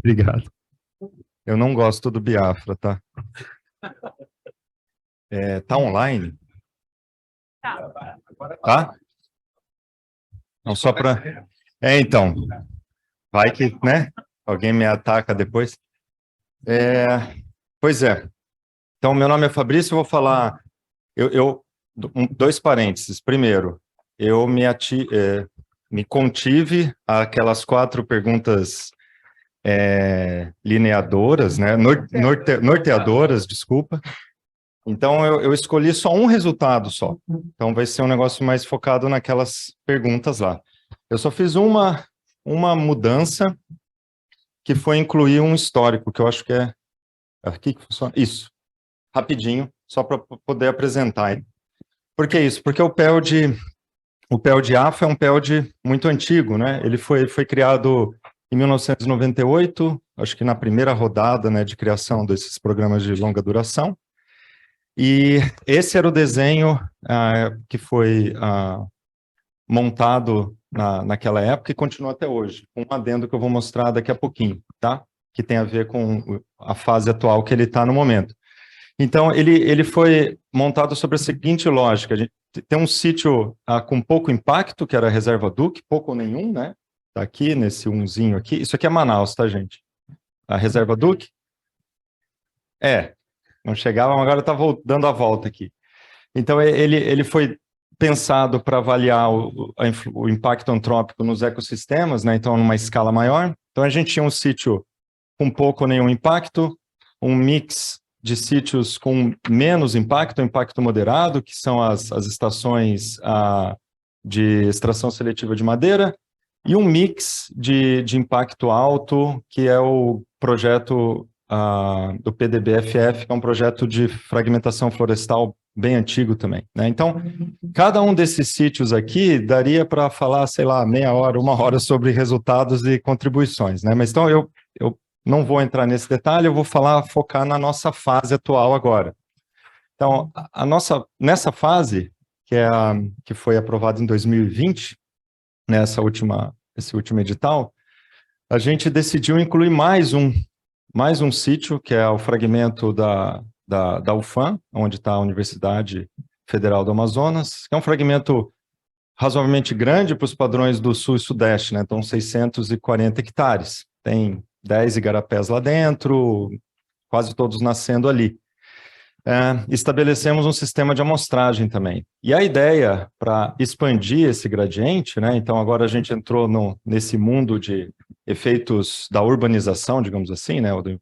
Obrigado. Eu não gosto do Biafra, tá? Tá online? Tá? Não só para... então, vai que, né? Alguém me ataca depois. Pois é. Então, meu nome é Fabrício, eu vou falar... dois parênteses. Primeiro, eu me contive àquelas 4 perguntas lineadoras, né? Norteadoras, desculpa. Então, eu escolhi só um resultado só. Então, vai ser um negócio mais focado naquelas perguntas lá. Eu só fiz uma mudança, que foi incluir um histórico, que eu acho que é aqui que funciona. Isso, rapidinho, só para poder apresentar. Por que isso? Porque o PELD AFA é um PELD muito antigo, né? Ele foi criado em 1998, acho que na primeira rodada, né, de criação desses programas de longa duração. E esse era o desenho que foi montado naquela época e continua até hoje, com um adendo que eu vou mostrar daqui a pouquinho, tá? Que tem a ver com a fase atual que ele está no momento. Então, ele foi montado sobre a seguinte lógica: a gente tem um sítio com pouco impacto, que era a Reserva Duque, pouco ou nenhum, né? Está aqui, nesse umzinho aqui. Isso aqui é Manaus, tá, gente? A Reserva Duque? Não chegava, mas agora está dando a volta aqui. Então, ele foi pensado para avaliar o impacto antrópico nos ecossistemas, né? Então, numa escala maior. Então, a gente tinha um sítio com pouco ou nenhum impacto, um mix de sítios com menos impacto, impacto moderado, que são as estações de extração seletiva de madeira, e um mix de impacto alto, que é o projeto do PDB-FF, que é um projeto de fragmentação florestal bem antigo também, né? Então, cada um desses sítios aqui daria para falar, sei lá, meia hora, 1 hora sobre resultados e contribuições, né? Mas então eu não vou entrar nesse detalhe, eu vou focar na nossa fase atual agora. Então, nessa fase, que foi aprovada em 2020, esse último edital, a gente decidiu incluir mais um sítio, que é o fragmento da UFAM, onde está a Universidade Federal do Amazonas, que é um fragmento razoavelmente grande para os padrões do Sul e Sudeste, né? Então, 640 hectares. Tem 10 igarapés lá dentro, quase todos nascendo ali. Estabelecemos um sistema de amostragem também. E a ideia para expandir esse gradiente, né? Então agora a gente entrou nesse mundo de efeitos da urbanização, digamos assim, né? Do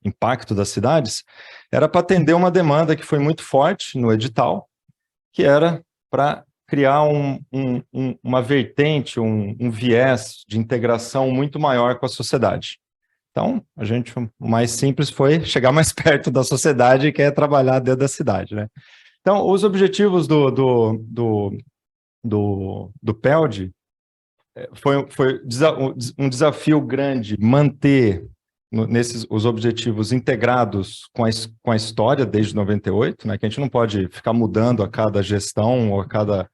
impacto das cidades, era para atender uma demanda que foi muito forte no edital, que era para criar uma vertente, um viés de integração muito maior com a sociedade. Então, o mais simples foi chegar mais perto da sociedade e quer trabalhar dentro da cidade, né? Então, os objetivos do PELD foi um desafio grande manter os objetivos integrados com a história desde 98, né? Que a gente não pode ficar mudando a cada gestão ou a cada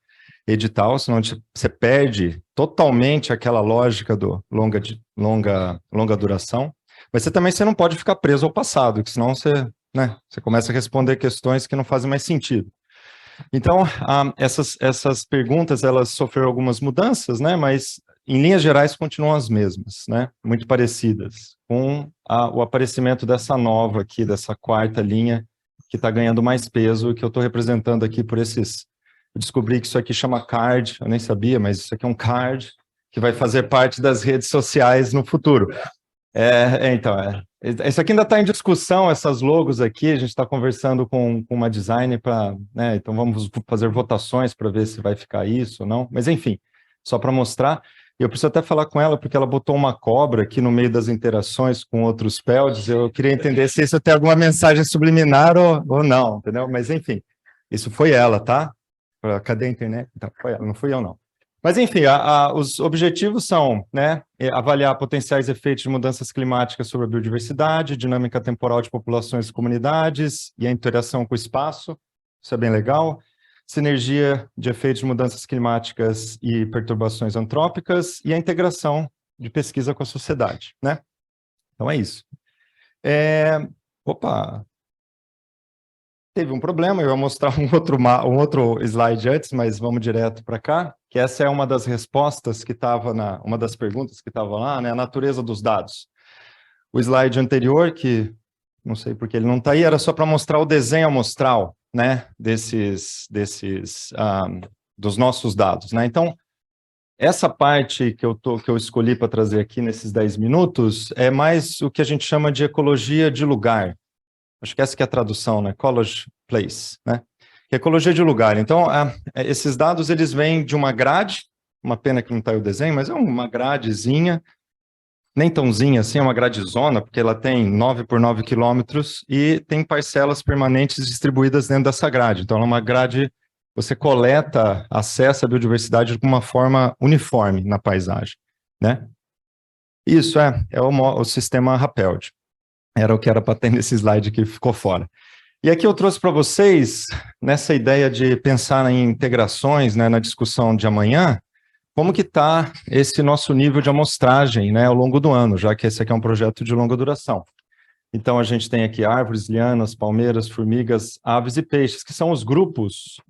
edital, senão você perde totalmente aquela lógica do longa duração, mas você não pode ficar preso ao passado, que senão você começa a responder questões que não fazem mais sentido. Então, essas perguntas, elas sofreram algumas mudanças, né, mas em linhas gerais continuam as mesmas, né, muito parecidas, com o aparecimento dessa nova aqui, dessa 4ª linha, que está ganhando mais peso, que eu estou representando aqui por esses... Eu descobri que isso aqui chama card, eu nem sabia, mas isso aqui é um card que vai fazer parte das redes sociais no futuro. Isso aqui ainda está em discussão, essas logos aqui, a gente está conversando com uma designer para, né, então vamos fazer votações para ver se vai ficar isso ou não, mas enfim, só para mostrar. Eu preciso até falar com ela, porque ela botou uma cobra aqui no meio das interações com outros PELDs, eu queria entender se isso tem alguma mensagem subliminar ou não, entendeu? Mas enfim, isso foi ela, tá? Cadê a internet? Então, foi ela, não fui eu, não. Mas, enfim, os objetivos são, né, avaliar potenciais efeitos de mudanças climáticas sobre a biodiversidade, dinâmica temporal de populações e comunidades e a interação com o espaço, isso é bem legal. Sinergia de efeitos de mudanças climáticas e perturbações antrópicas e a integração de pesquisa com a sociedade, né? Então é isso. Opa! Teve um problema, eu ia mostrar um outro slide antes, mas vamos direto para cá, que essa é uma das respostas que estava uma das perguntas que estava lá, né? A natureza dos dados. O slide anterior, que não sei porque ele não está aí, era só para mostrar o desenho amostral, né? Dos nossos dados, né? Então, essa parte que eu escolhi para trazer aqui nesses 10 minutos é mais o que a gente chama de ecologia de lugar. Acho que essa que é a tradução, né? Ecology Place, né? Que é ecologia de lugar. Então, esses dados, eles vêm de uma grade, uma pena que não está aí o desenho, mas é uma gradezinha, nem tãozinha assim, é uma gradezona, porque ela tem 9 por 9 quilômetros e tem parcelas permanentes distribuídas dentro dessa grade. Então, ela é uma grade, você coleta, acessa a biodiversidade de uma forma uniforme na paisagem, né? Isso é o sistema Rappelt. Era o que era para ter nesse slide que ficou fora. E aqui eu trouxe para vocês, nessa ideia de pensar em integrações, né, na discussão de amanhã, como que está esse nosso nível de amostragem, né, ao longo do ano, já que esse aqui é um projeto de longa duração. Então, a gente tem aqui árvores, lianas, palmeiras, formigas, aves e peixes, que são os grupos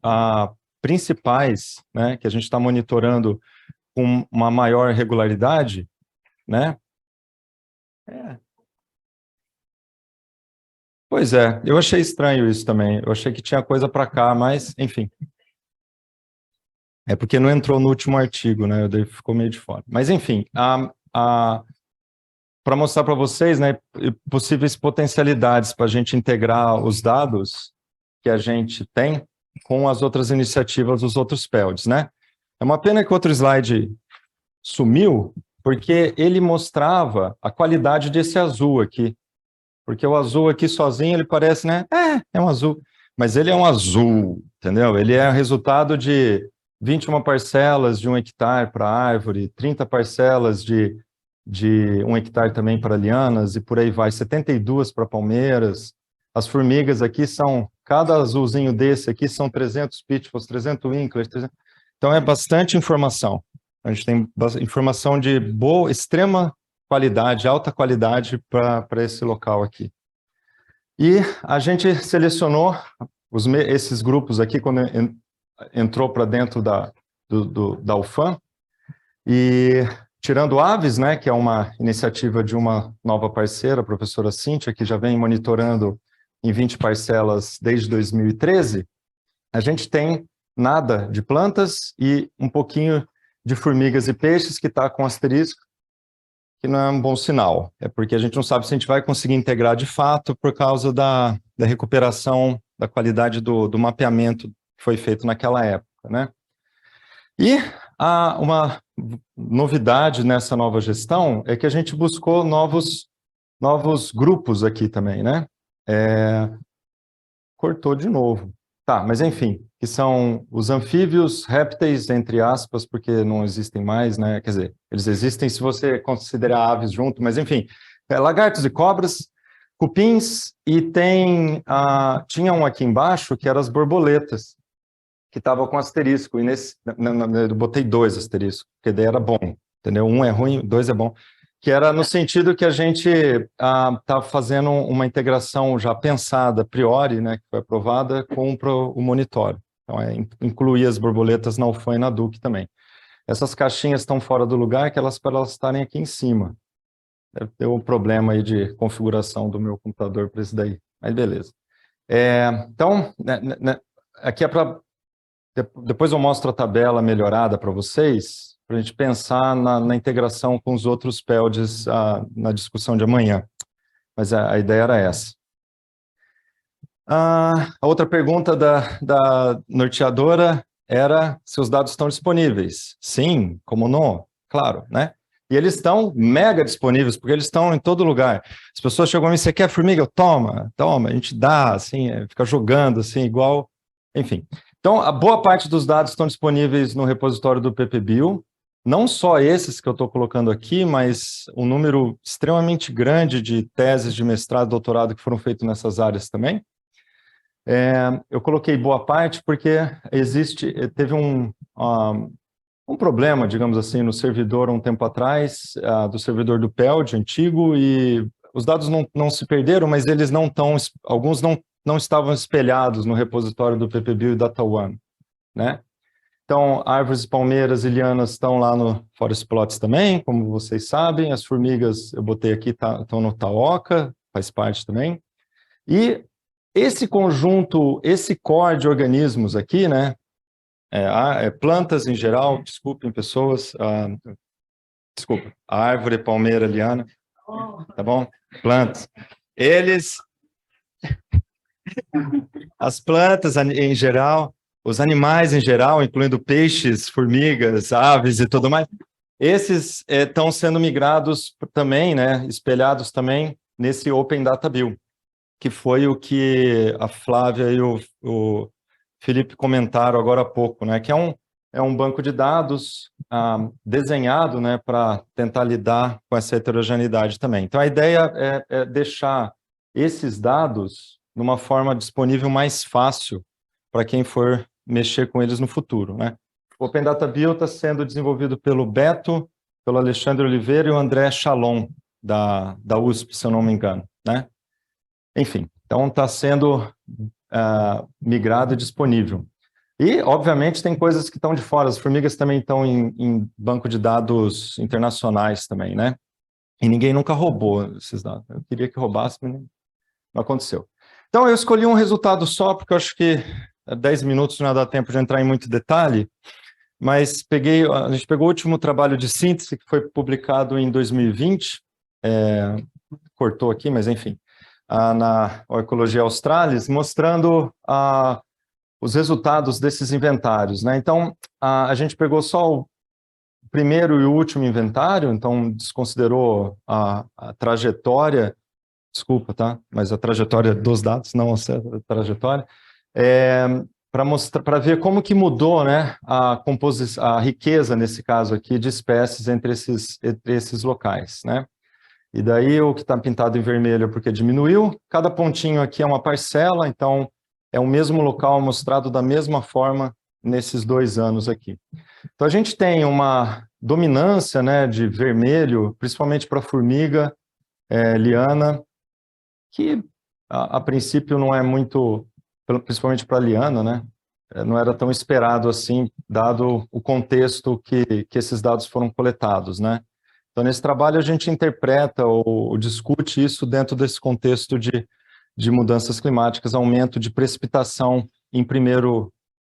principais, né, que a gente está monitorando com uma maior regularidade, né? Pois é, eu achei estranho isso também. Eu achei que tinha coisa para cá, mas, enfim. É porque não entrou no último artigo, né? Daí ficou meio de fora. Mas, enfim, para mostrar para vocês, né, possíveis potencialidades para a gente integrar os dados que a gente tem com as outras iniciativas dos outros PELDs, né? É uma pena que o outro slide sumiu, porque ele mostrava a qualidade desse azul aqui. Porque o azul aqui sozinho, ele parece, né? É um azul. Mas ele é um azul, entendeu? Ele é resultado de 21 parcelas de 1 hectare para árvore, 30 parcelas de 1 hectare também para lianas, e por aí vai, 72 para palmeiras. As formigas aqui são, cada azulzinho desse aqui são 300 pitfalls, 300 winklers, 300... Então é bastante informação. A gente tem informação de boa, extrema qualidade, alta qualidade para esse local aqui. E a gente selecionou esses grupos aqui quando entrou para dentro da UFAM, e tirando aves, né, que é uma iniciativa de uma nova parceira, a professora Cíntia, que já vem monitorando em 20 parcelas desde 2013, a gente tem nada de plantas e um pouquinho de formigas e peixes, que está com asterisco, que não é um bom sinal. É porque a gente não sabe se a gente vai conseguir integrar de fato por causa da recuperação da qualidade do mapeamento que foi feito naquela época, né? E uma novidade nessa nova gestão é que a gente buscou novos grupos aqui também, né? Cortou de novo. Tá, mas enfim, que são os anfíbios, répteis, entre aspas, porque não existem mais, né? Quer dizer, eles existem se você considerar aves junto, mas enfim, lagartos e cobras, cupins, e tinha um aqui embaixo que eram as borboletas, que estava com asterisco, e eu botei 2 asteriscos, porque daí era bom, entendeu? 1 é ruim, 2 é bom. Que era no sentido que a gente está fazendo uma integração já pensada a priori, né, que foi aprovada, com o monitório. Então, incluir as borboletas na UFAM e na DUC também. Essas caixinhas estão fora do lugar, que para elas estarem aqui em cima. Deve ter um problema aí de configuração do meu computador para isso daí, mas beleza. Então, aqui é para... Depois eu mostro a tabela melhorada para vocês, para a gente pensar na integração com os outros PELDs na discussão de amanhã. Mas a ideia era essa. A outra pergunta da norteadora era se os dados estão disponíveis. Sim, como não? Claro, né? E eles estão mega disponíveis, porque eles estão em todo lugar. As pessoas chegam a mim, você quer formiga? Toma, a gente dá, assim, fica jogando, assim, igual, enfim. Então, a boa parte dos dados estão disponíveis no repositório do PPBio, não só esses que eu estou colocando aqui, mas um número extremamente grande de teses de mestrado e doutorado que foram feitas nessas áreas também. Eu coloquei boa parte porque teve um problema, digamos assim, no servidor um tempo atrás, do servidor do PELD antigo, e os dados não se perderam, mas eles não estão, alguns não estavam espelhados no repositório do PPBio e DataOne, né? Então, árvores, palmeiras e lianas estão lá no Forest Plots também, como vocês sabem. As formigas, eu botei aqui, estão no Taoca, faz parte também. E esse conjunto, esse core de organismos aqui, né? Plantas em geral, desculpem pessoas, desculpa, árvore, palmeira, liana, tá bom? Plantas. As plantas em geral, os animais em geral, incluindo peixes, formigas, aves e tudo mais, esses estão sendo migrados também, né, espelhados também nesse Open Data Bill, que foi o que a Flávia e o Felipe comentaram agora há pouco, né, que é um banco de dados desenhado, né, para tentar lidar com essa heterogeneidade também. Então, a ideia é deixar esses dados numa forma disponível mais fácil para quem for mexer com eles no futuro, né? O Open Data Bill está sendo desenvolvido pelo Beto, pelo Alexandre Oliveira e o André Chalon, da USP, se eu não me engano, né? Enfim, então está sendo migrado e disponível. E, obviamente, tem coisas que estão de fora. As formigas também estão em banco de dados internacionais também, né? E ninguém nunca roubou esses dados. Eu queria que roubasse, mas não aconteceu. Então, eu escolhi um resultado só, porque eu acho que 10 minutos não dá tempo de entrar em muito detalhe, mas a gente pegou o último trabalho de síntese, que foi publicado em 2020, cortou aqui, mas enfim, na Ecologia Australis, mostrando os resultados desses inventários, né? Então, a gente pegou só o primeiro e o último inventário, então desconsiderou a trajetória, desculpa, tá? Mas a trajetória dos dados, não a trajetória, para ver como que mudou, né, a riqueza, nesse caso aqui, de espécies entre esses locais, né? E daí o que está pintado em vermelho é porque diminuiu, cada pontinho aqui é uma parcela, então é o mesmo local mostrado da mesma forma nesses 2 anos aqui. Então a gente tem uma dominância, né, de vermelho, principalmente para formiga, liana, que a princípio não é muito, principalmente para a liana, né, não era tão esperado assim, dado o contexto que esses dados foram coletados, né. Então, nesse trabalho, a gente interpreta ou discute isso dentro desse contexto de mudanças climáticas, aumento de precipitação em primeiro,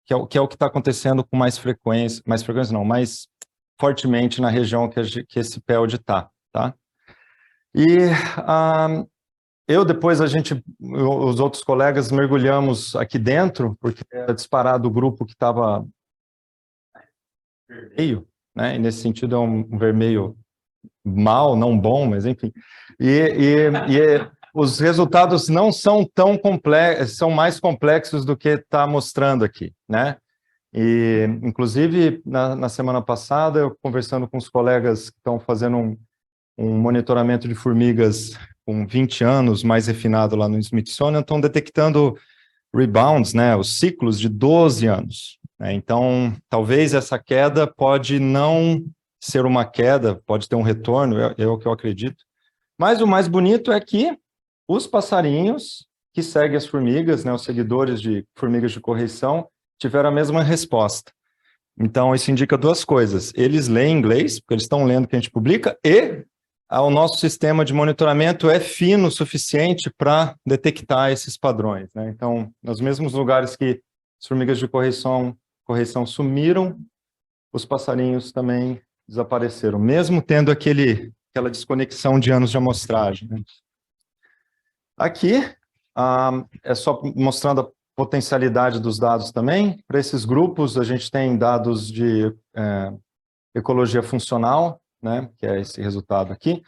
que é o que está acontecendo com mais frequência não, mais fortemente na região que esse PELD está, tá? E depois os outros colegas mergulhamos aqui dentro, porque era disparado o grupo que estava vermelho, né? E nesse sentido é um vermelho mal, não bom, mas enfim. Os resultados não são tão complexos, são mais complexos do que está mostrando aqui, né? E, inclusive, na semana passada, eu conversando com os colegas que estão fazendo um monitoramento de formigas com 20 anos, mais refinado lá no Smithsonian, estão detectando rebounds, né, os ciclos de 12 anos. Né? Então, talvez essa queda pode não ser uma queda, pode ter um retorno, é o que eu acredito. Mas o mais bonito é que os passarinhos que seguem as formigas, né, os seguidores de formigas de correição, tiveram a mesma resposta. Então, isso indica 2 coisas. Eles leem inglês, porque eles estão lendo o que a gente publica, e o nosso sistema de monitoramento é fino o suficiente para detectar esses padrões. Né? Então, nos mesmos lugares que as formigas de correição sumiram, os passarinhos também desapareceram, mesmo tendo aquela desconexão de anos de amostragem. Né? Aqui, é só mostrando a potencialidade dos dados também. Para esses grupos, a gente tem dados de ecologia funcional, né, que é esse resultado aqui.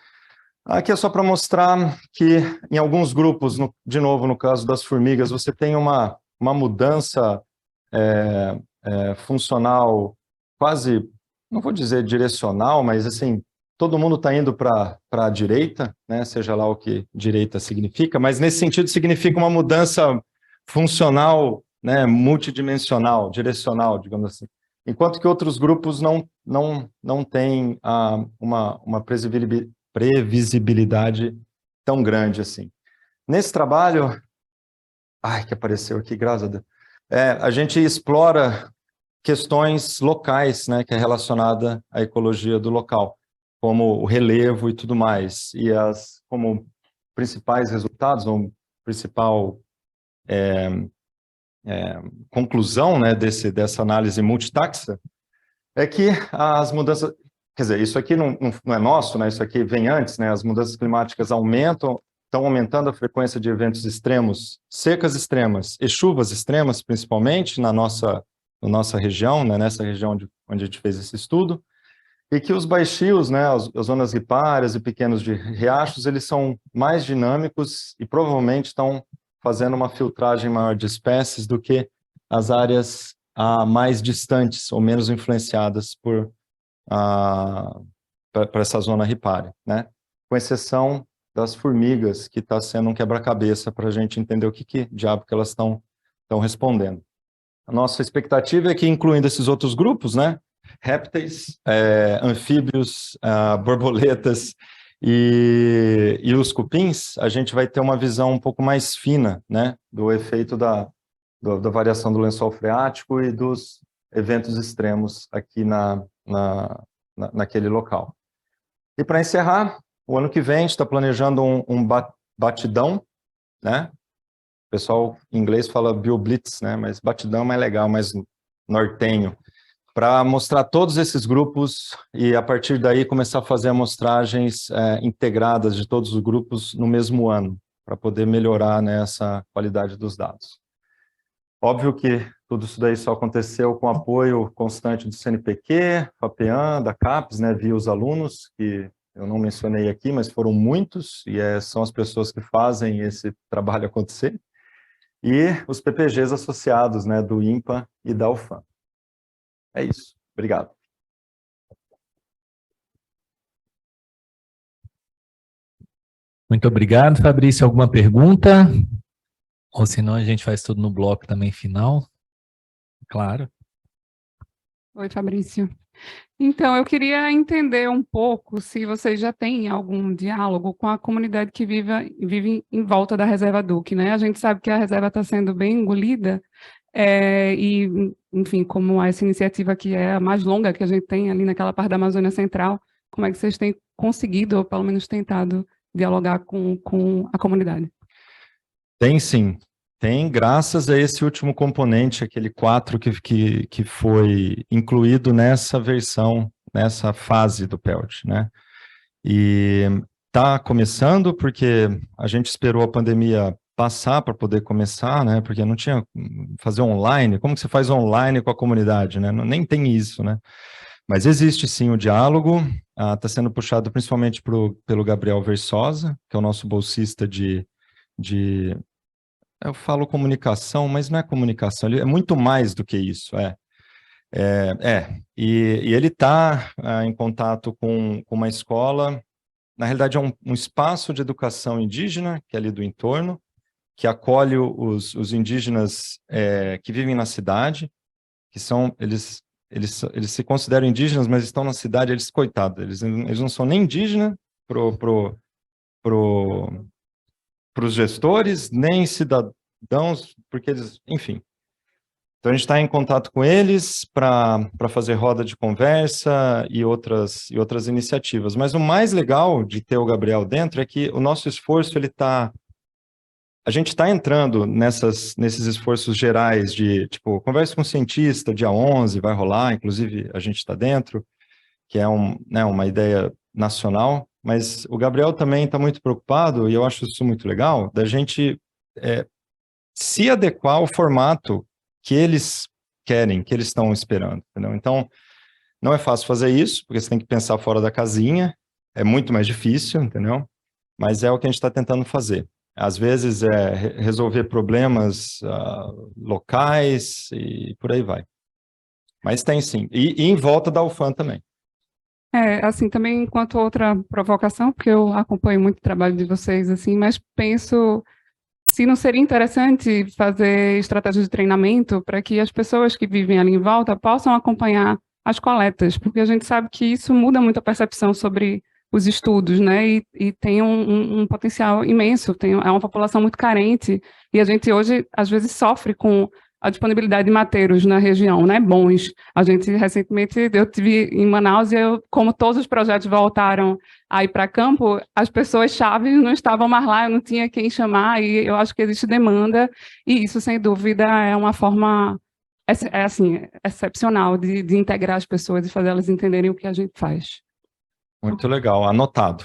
Aqui é só para mostrar que em alguns grupos, de novo, no caso das formigas, você tem uma mudança funcional quase, não vou dizer direcional, mas assim, todo mundo está indo para a direita, né, seja lá o que direita significa, mas nesse sentido significa uma mudança funcional, né, multidimensional, direcional, digamos assim. enquanto que outros grupos não têm uma previsibilidade tão grande assim. Nesse trabalho, que apareceu aqui, graças a Deus, a gente explora questões locais, né, que é relacionada à ecologia do local, como o relevo e tudo mais, e como principais resultados, ou principal conclusão, né, dessa análise multitaxa, é que as mudanças, quer dizer, isso aqui não é nosso, né, isso aqui vem antes, né, as mudanças climáticas estão aumentando a frequência de eventos extremos, secas extremas e chuvas extremas, principalmente na nossa região, né, nessa região onde a gente fez esse estudo, e que os baixios, né, as zonas ripárias e pequenos de riachos, eles são mais dinâmicos e provavelmente estão fazendo uma filtragem maior de espécies do que as áreas mais distantes ou menos influenciadas para essa zona ripária, né? Com exceção das formigas, que está sendo um quebra-cabeça para a gente entender o que diabo que elas estão respondendo. A nossa expectativa é que, incluindo esses outros grupos, né, répteis, anfíbios, borboletas e os cupins, a gente vai ter uma visão um pouco mais fina, né, do efeito da variação do lençol freático e dos eventos extremos aqui naquele local. E para encerrar, o ano que vem a gente está planejando um batidão, né? O pessoal em inglês fala BioBlitz, né? Mas batidão é mais legal, mais nortenho, para mostrar todos esses grupos e, a partir daí, começar a fazer amostragens integradas de todos os grupos no mesmo ano, para poder melhorar, né, essa qualidade dos dados. Óbvio que tudo isso daí só aconteceu com apoio constante do CNPq, FAPEAM, da CAPES, né, via os alunos, que eu não mencionei aqui, mas foram muitos, e são as pessoas que fazem esse trabalho acontecer, e os PPGs associados, né, do INPA e da UFAM. É isso. Obrigado. Muito obrigado, Fabrício. Alguma pergunta? Ou senão a gente faz tudo no bloco também final? Claro. Oi, Fabrício. Então, eu queria entender um pouco se vocês já têm algum diálogo com a comunidade que vive em volta da Reserva Duque, né? A gente sabe que a reserva está sendo bem engolida, e, enfim, como essa iniciativa que é a mais longa que a gente tem ali naquela parte da Amazônia Central, como é que vocês têm conseguido, ou pelo menos tentado, dialogar com a comunidade? Tem sim. Tem, graças a esse último componente, aquele 4 que foi incluído nessa versão, nessa fase do PELT, né? E está começando porque a gente esperou a pandemia passar para poder começar, né? Porque não tinha fazer online. Como que você faz online com a comunidade, né? Nem tem isso, né? Mas existe sim o diálogo. Está sendo puxado principalmente pelo Gabriel Versosa, que é o nosso bolsista de eu falo comunicação, mas não é comunicação, ele é muito mais do que isso, E ele está em contato com uma escola, na realidade é um espaço de educação indígena, que é ali do entorno, que acolhe os indígenas que vivem na cidade, que são, eles se consideram indígenas, mas estão na cidade, eles, coitados, eles não são nem indígenas para os gestores, nem cidadãos, porque eles, enfim. Então, a gente está em contato com eles para fazer roda de conversa e outras iniciativas. Mas o mais legal de ter o Gabriel dentro é que o nosso esforço, a gente está entrando nesses esforços gerais de, tipo, conversa com o cientista, dia 11, vai rolar, inclusive a gente está dentro, que é uma ideia nacional, mas o Gabriel também está muito preocupado, e eu acho isso muito legal, da gente se adequar ao formato que eles querem, que eles estão esperando, entendeu? Então, não é fácil fazer isso, porque você tem que pensar fora da casinha, é muito mais difícil, entendeu? Mas é o que a gente está tentando fazer. Às vezes é resolver problemas locais e por aí vai. Mas tem sim, e em volta da UFAM também. Assim, também enquanto outra provocação, porque eu acompanho muito o trabalho de vocês, assim, mas penso se não seria interessante fazer estratégias de treinamento para que as pessoas que vivem ali em volta possam acompanhar as coletas, porque a gente sabe que isso muda muito a percepção sobre os estudos, né, e tem um potencial imenso, é uma população muito carente, e a gente hoje, às vezes, sofre com a disponibilidade de mateiros na região, né, bons. A gente, recentemente, eu estive em Manaus e, como todos os projetos voltaram a ir para campo, as pessoas-chave não estavam mais lá, eu não tinha quem chamar, e eu acho que existe demanda, e isso, sem dúvida, é uma forma, assim, excepcional de integrar as pessoas e fazer elas entenderem o que a gente faz. Muito legal, anotado.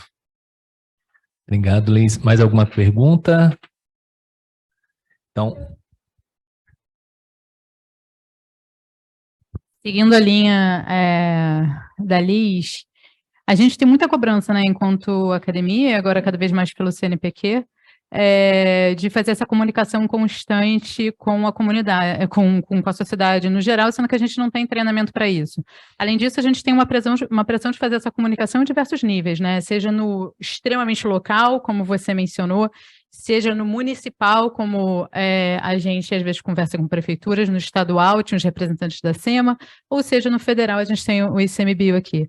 Obrigado, Liz. Mais alguma pergunta? Então, seguindo a linha da Liz, a gente tem muita cobrança, né, enquanto academia, e agora cada vez mais pelo CNPq, de fazer essa comunicação constante com a comunidade, com a sociedade no geral, sendo que a gente não tem treinamento para isso. Além disso, a gente tem uma pressão de fazer essa comunicação em diversos níveis, né? Seja no extremamente local, como você mencionou, seja no municipal, como a gente às vezes conversa com prefeituras, no estadual, tinha os representantes da SEMA, ou seja, no federal, a gente tem o ICMBio aqui.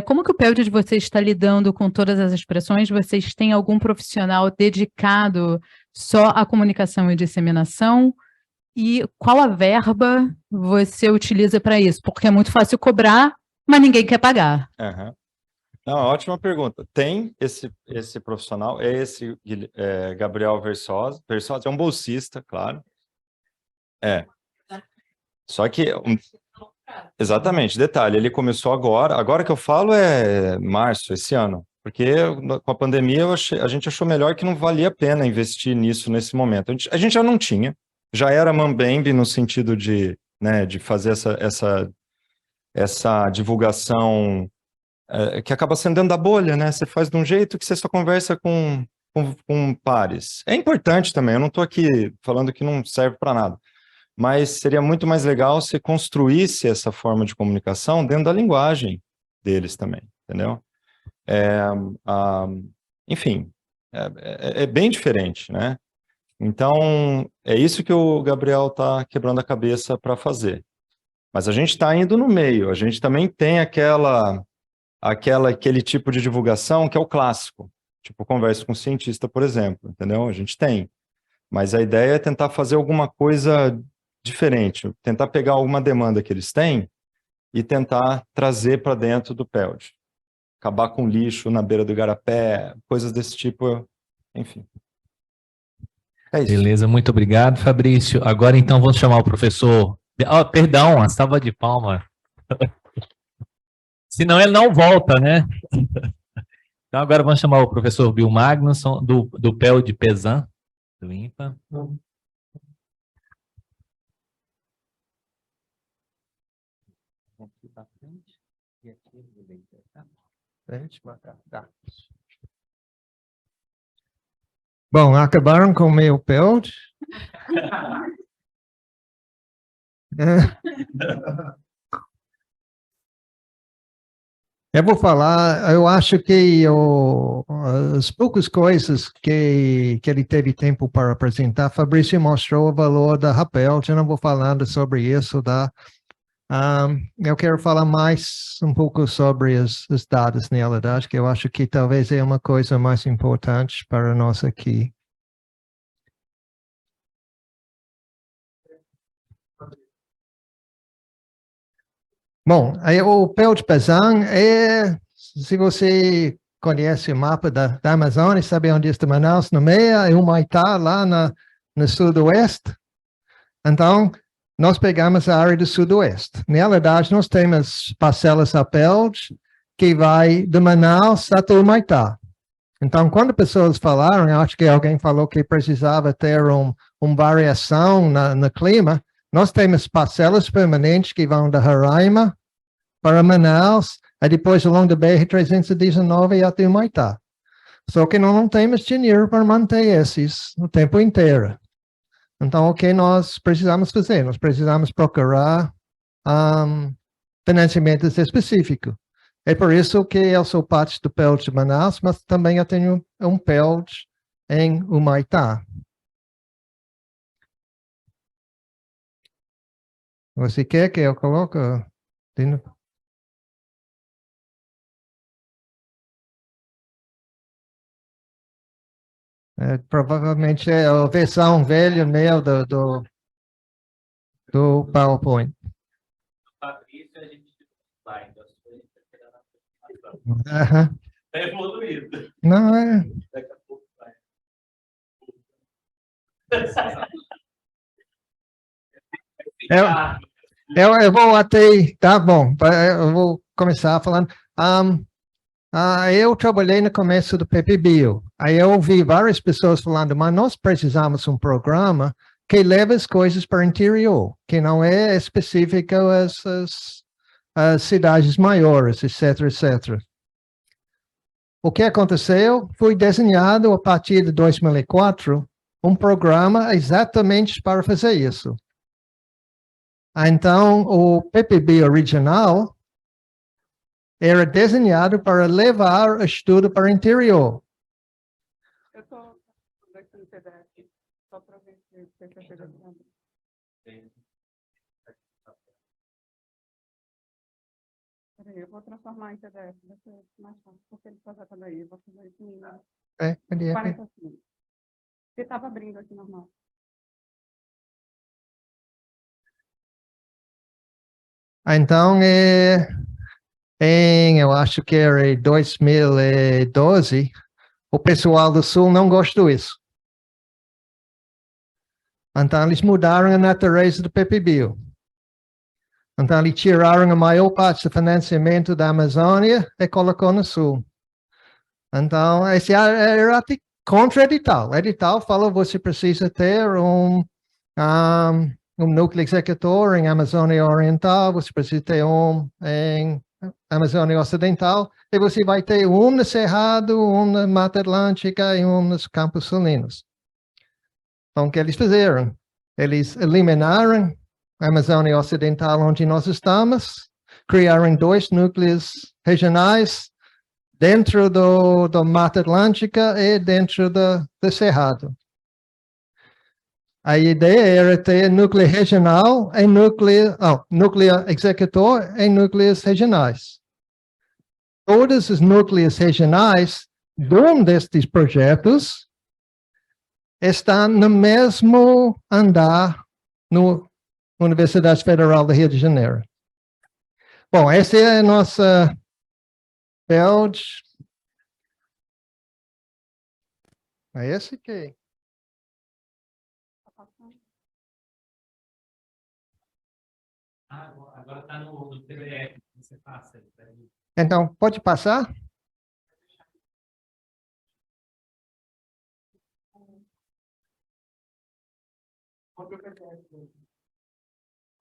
Como que o PELD de vocês está lidando com todas as expressões? Vocês têm algum profissional dedicado só à comunicação e disseminação? E qual a verba você utiliza para isso? Porque é muito fácil cobrar, mas ninguém quer pagar. Uhum. Não, ótima pergunta. Tem esse profissional, Gabriel Versosa, é um bolsista, claro. Só que, exatamente, detalhe, ele começou agora que eu falo é março, esse ano, porque com a pandemia a gente achou melhor que não valia a pena investir nisso nesse momento. A gente já não tinha, já era mambembe no sentido de, né, de fazer essa divulgação que acaba sendo dentro da bolha, né? Você faz de um jeito que você só conversa com pares. É importante também, eu não estou aqui falando que não serve para nada, mas seria muito mais legal se construísse essa forma de comunicação dentro da linguagem deles também, entendeu? Enfim, é bem diferente, né? Então, é isso que o Gabriel está quebrando a cabeça para fazer. Mas a gente está indo no meio, a gente também tem aquele tipo de divulgação que é o clássico, tipo conversa com um cientista, por exemplo, entendeu? A gente tem, mas a ideia é tentar fazer alguma coisa diferente, tentar pegar alguma demanda que eles têm e tentar trazer para dentro do PELD, acabar com lixo na beira do igarapé, coisas desse tipo, enfim. É isso. Beleza, muito obrigado, Fabrício. Agora, então, vamos chamar o professor... perdão, uma salva de palmas. Senão ele não volta, né? Então agora vamos chamar o professor Bill Magnusson, do PELD Pesan, do INPA. Bom, acabaram com o meu PELD? Eu vou falar, eu acho que as poucas coisas que ele teve tempo para apresentar, Fabrício mostrou o valor da Rapel, eu não vou falar sobre isso, tá? Eu quero falar mais um pouco sobre os dados, na realidade, que eu acho que talvez é uma coisa mais importante para nós aqui. Bom, o PELD Pesan se você conhece o mapa da Amazônia, sabe onde está Manaus, no meio, e Humaitá, lá no sudoeste. Então, nós pegamos a área do sudoeste. Na realidade, nós temos parcelas a PELD que vai de Manaus até Humaitá. Então, quando pessoas falaram, eu acho que alguém falou que precisava ter uma variação no clima, nós temos parcelas permanentes que vão da Roraima para Manaus, e depois ao longo da BR-319 até Humaitá. Só que nós não temos dinheiro para manter esses o tempo inteiro. Então, o que nós precisamos fazer? Nós precisamos procurar financiamentos específicos. É por isso que eu sou parte do PELD de Manaus, mas também eu tenho um PELD em Humaitá. Você quer que eu coloque? Provavelmente é a versão velha meu do PowerPoint. Fabrício, a gente vai, então, Aham. tá evoluído. Não, Daqui a pouco vai. eu vou até, tá bom, eu vou começar falando. Eu trabalhei no começo do PPBio, aí eu ouvi várias pessoas falando, mas nós precisamos de um programa que leve as coisas para o interior, que não é específico às cidades maiores, etc, etc. O que aconteceu? Foi desenhado a partir de 2004 um programa exatamente para fazer isso. Então, o PPB original era desenhado para levar o estudo para o interior. Eu estou aqui no PDF, só para ver se você chega aqui. Peraí, eu vou transformar em PDF, vai ser mais fácil, porque ele está já daí, eu vou fazer isso em PDF. 40 segundos. Você estava abrindo aqui normal. Então, eu acho que era em 2012, o pessoal do Sul não gostou disso. Então, eles mudaram a natureza do PPBio. Então, eles tiraram a maior parte do financiamento da Amazônia e colocou no Sul. Então, esse era contra edital. O edital falou que você precisa ter um núcleo executor em Amazônia Oriental, você precisa ter um em Amazônia Ocidental, e você vai ter um no Cerrado, um na Mata Atlântica e um nos Campos Salinos. Então, o que eles fizeram? Eles eliminaram a Amazônia Ocidental, onde nós estamos, criaram 2 núcleos regionais dentro do Mata Atlântica e dentro do Cerrado. A ideia era ter núcleo regional e núcleo executor e núcleos regionais. Todos os núcleos regionais de um destes projetos estão no mesmo andar na Universidade Federal do Rio de Janeiro. Bom, essa é a nossa build. É esse aqui. Agora está no PDF, você passa. Então, pode passar?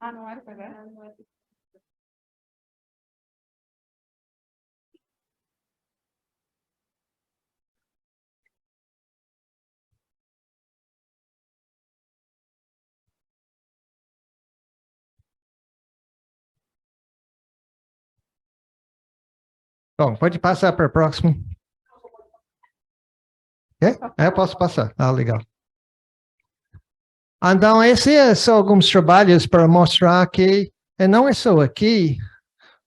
Ah, não era o PDF? Bom, pode passar para o próximo. Eu posso passar. Legal. Então, esses são alguns trabalhos para mostrar que não é só aqui,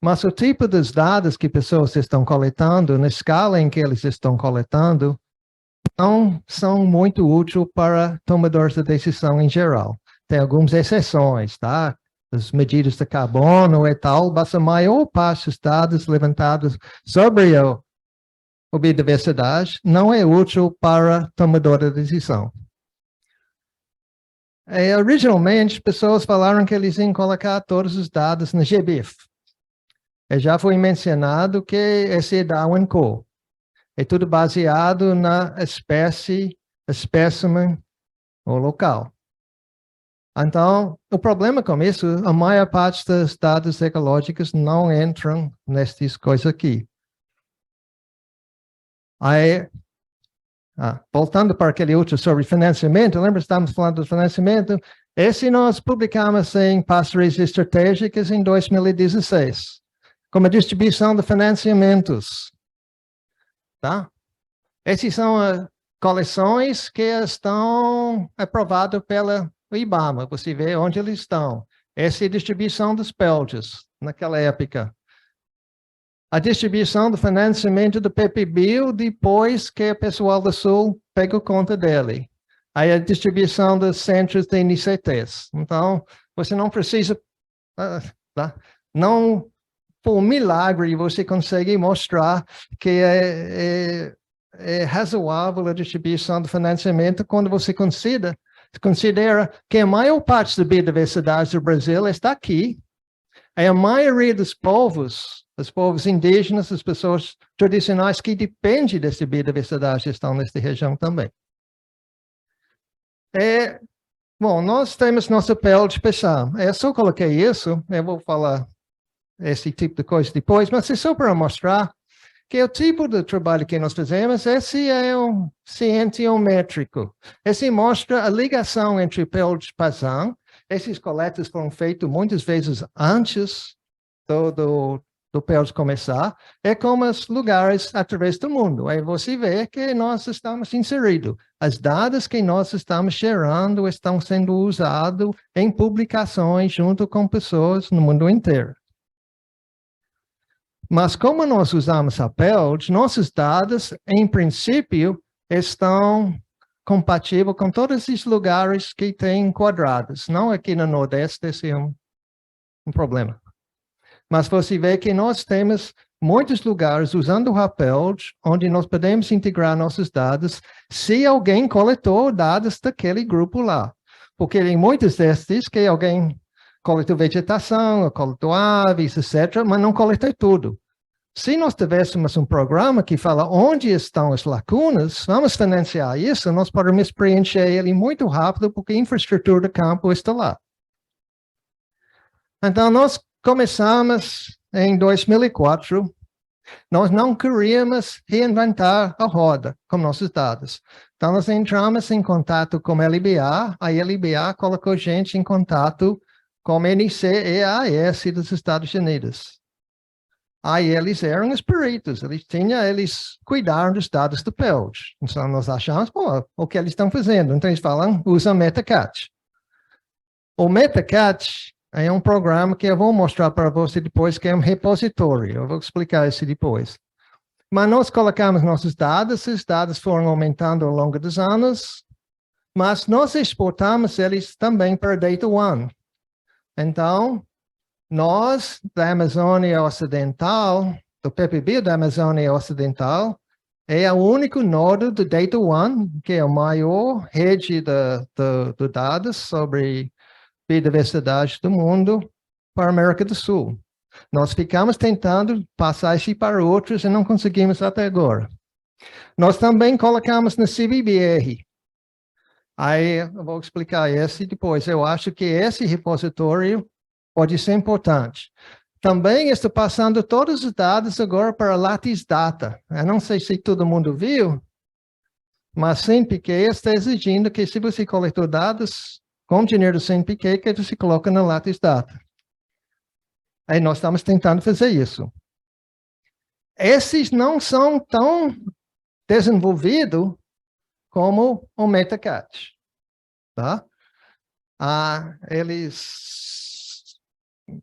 mas o tipo dos dados que pessoas estão coletando, na escala em que eles estão coletando, não são muito úteis para tomadores de decisão em geral. Tem algumas exceções, tá? As medidas de carbono e tal, mas a maior parte dos dados levantados sobre a biodiversidade não é útil para tomador de decisão. Originalmente, pessoas falaram que eles iam colocar todos os dados no GBIF. Já foi mencionado que esse é Darwin Core. É tudo baseado na espécie, espécimen ou local. Então, o problema com isso, a maior parte dos dados ecológicos não entram nestas coisas aqui. Aí, voltando para aquele outro sobre financiamento, lembra, estamos falando do financiamento? Esse nós publicamos em Parcerias Estratégicas em 2016, como a distribuição de financiamentos. Tá? Essas são coleções que estão aprovadas pela IBAMA, você vê onde eles estão. Essa é a distribuição dos PELDs naquela época. A distribuição do financiamento do PPBio depois que o pessoal do Sul pegou conta dele. Aí a distribuição dos centros de NCTs. Então, você não precisa... não, por milagre, você consegue mostrar que é razoável a distribuição do financiamento quando você considera que a maior parte da biodiversidade do Brasil está aqui. A maioria dos povos indígenas, as pessoas tradicionais que dependem dessa biodiversidade estão nesta região também. Bom, nós temos nosso papel de pesquisa. Eu só coloquei isso, eu vou falar esse tipo de coisa depois, mas é só para mostrar que o tipo de trabalho que nós fazemos, esse é um cientiométrico. Esse mostra a ligação entre o papel de Pazan. Esses coletas foram feitos muitas vezes antes do PELD começar, como os lugares através do mundo. Aí você vê que nós estamos inseridos. As dados que nós estamos gerando estão sendo usados em publicações junto com pessoas no mundo inteiro. Mas como nós usamos a PELD, nossos dados, em princípio, estão compatíveis com todos esses lugares que têm quadrados. Não aqui no Nordeste, esse é um problema. Mas você vê que nós temos muitos lugares usando o PELD, onde nós podemos integrar nossos dados, se alguém coletou dados daquele grupo lá. Porque em muitos destes que alguém coletou vegetação, coletou aves, etc., mas não coletou tudo. Se nós tivéssemos um programa que fala onde estão as lacunas, vamos financiar isso, nós podemos preencher ele muito rápido, porque a infraestrutura do campo está lá. Então, nós começamos em 2004, nós não queríamos reinventar a roda com nossos dados. Então, nós entramos em contato com a LBA colocou gente em contato com a NCEAS dos Estados Unidos. Aí eles eram os peritos, eles cuidaram dos dados do PELD. Então nós achamos, o que eles estão fazendo? Então eles falam, usa MetaCat. O MetaCat é um programa que eu vou mostrar para você depois, que é um repositório. Eu vou explicar isso depois. Mas nós colocamos nossos dados, esses dados foram aumentando ao longo dos anos, mas nós exportamos eles também para Data One. Então, nós, da Amazônia Ocidental, do PPBio da Amazônia Ocidental, é o único nodo do Data One, que é a maior rede de dados sobre biodiversidade do mundo para a América do Sul. Nós ficamos tentando passar isso para outros e não conseguimos até agora. Nós também colocamos no CBBR. Aí eu vou explicar esse depois. Eu acho que esse repositório pode ser importante. Também estou passando todos os dados agora para Lattice Data. Eu não sei se todo mundo viu, mas CNPq está exigindo que, se você coletou dados com dinheiro do CNPq, que você coloca na Lattice Data. Aí nós estamos tentando fazer isso. Esses não são tão desenvolvidos como o MetaCat. Tá?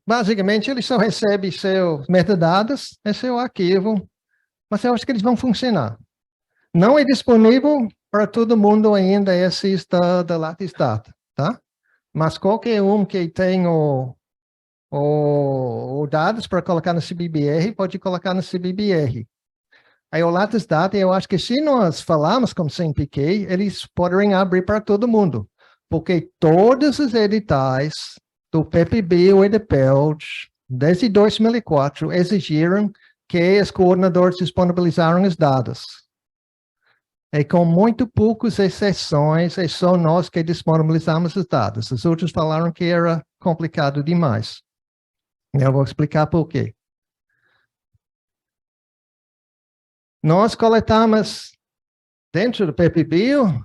Basicamente, eles só recebem seus metadados, é seu arquivo, mas eu acho que eles vão funcionar. Não é disponível para todo mundo ainda esses da Lattice Data, tá? Mas qualquer um que tem o dados para colocar no CBBR, pode colocar no CBBR. Aí o Lattice Data, eu acho que se nós falarmos com o CNPq, eles podem abrir para todo mundo, porque todos os editais do PPBio e do PELD, desde 2004, exigiram que os coordenadores disponibilizaram os dados. E com muito poucas exceções, é só nós que disponibilizamos os dados. Os outros falaram que era complicado demais. Eu vou explicar por quê. Nós coletamos, dentro do PPBio,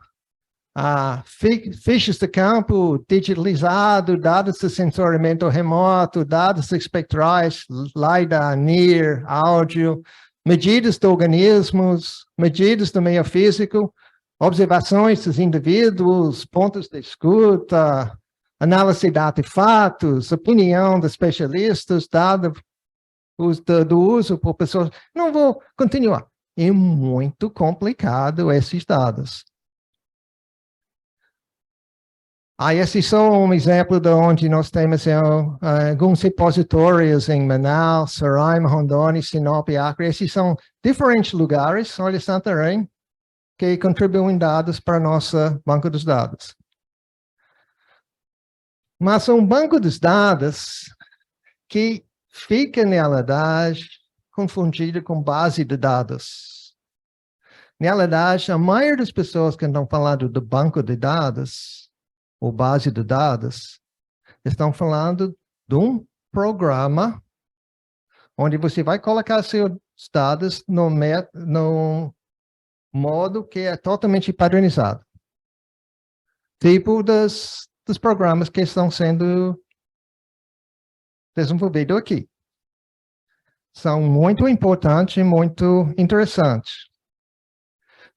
fichas de campo digitalizado, dados de sensoriamento remoto, dados espectrais, LiDAR, NIR, áudio, medidas de organismos, medidas do meio físico, observações dos indivíduos, pontos de escuta, análise de artefatos, opinião dos especialistas, do uso por pessoas. Não vou continuar. É muito complicado esses dados. Esses são um exemplo de onde nós temos alguns repositórios em Manaus, Roraima, Rondônia, Sinop e Acre. Esses são diferentes lugares, olha, Santarém, que contribuem dados para nosso banco dos dados. Mas um banco dos dados que fica, na realidade, confundido com base de dados. Na realidade, a maioria das pessoas que estão falando do banco de dados, ou base de dados, estão falando de um programa onde você vai colocar seus dados no modo que é totalmente padronizado. Tipo dos programas que estão sendo desenvolvidos aqui. São muito importantes e muito interessantes.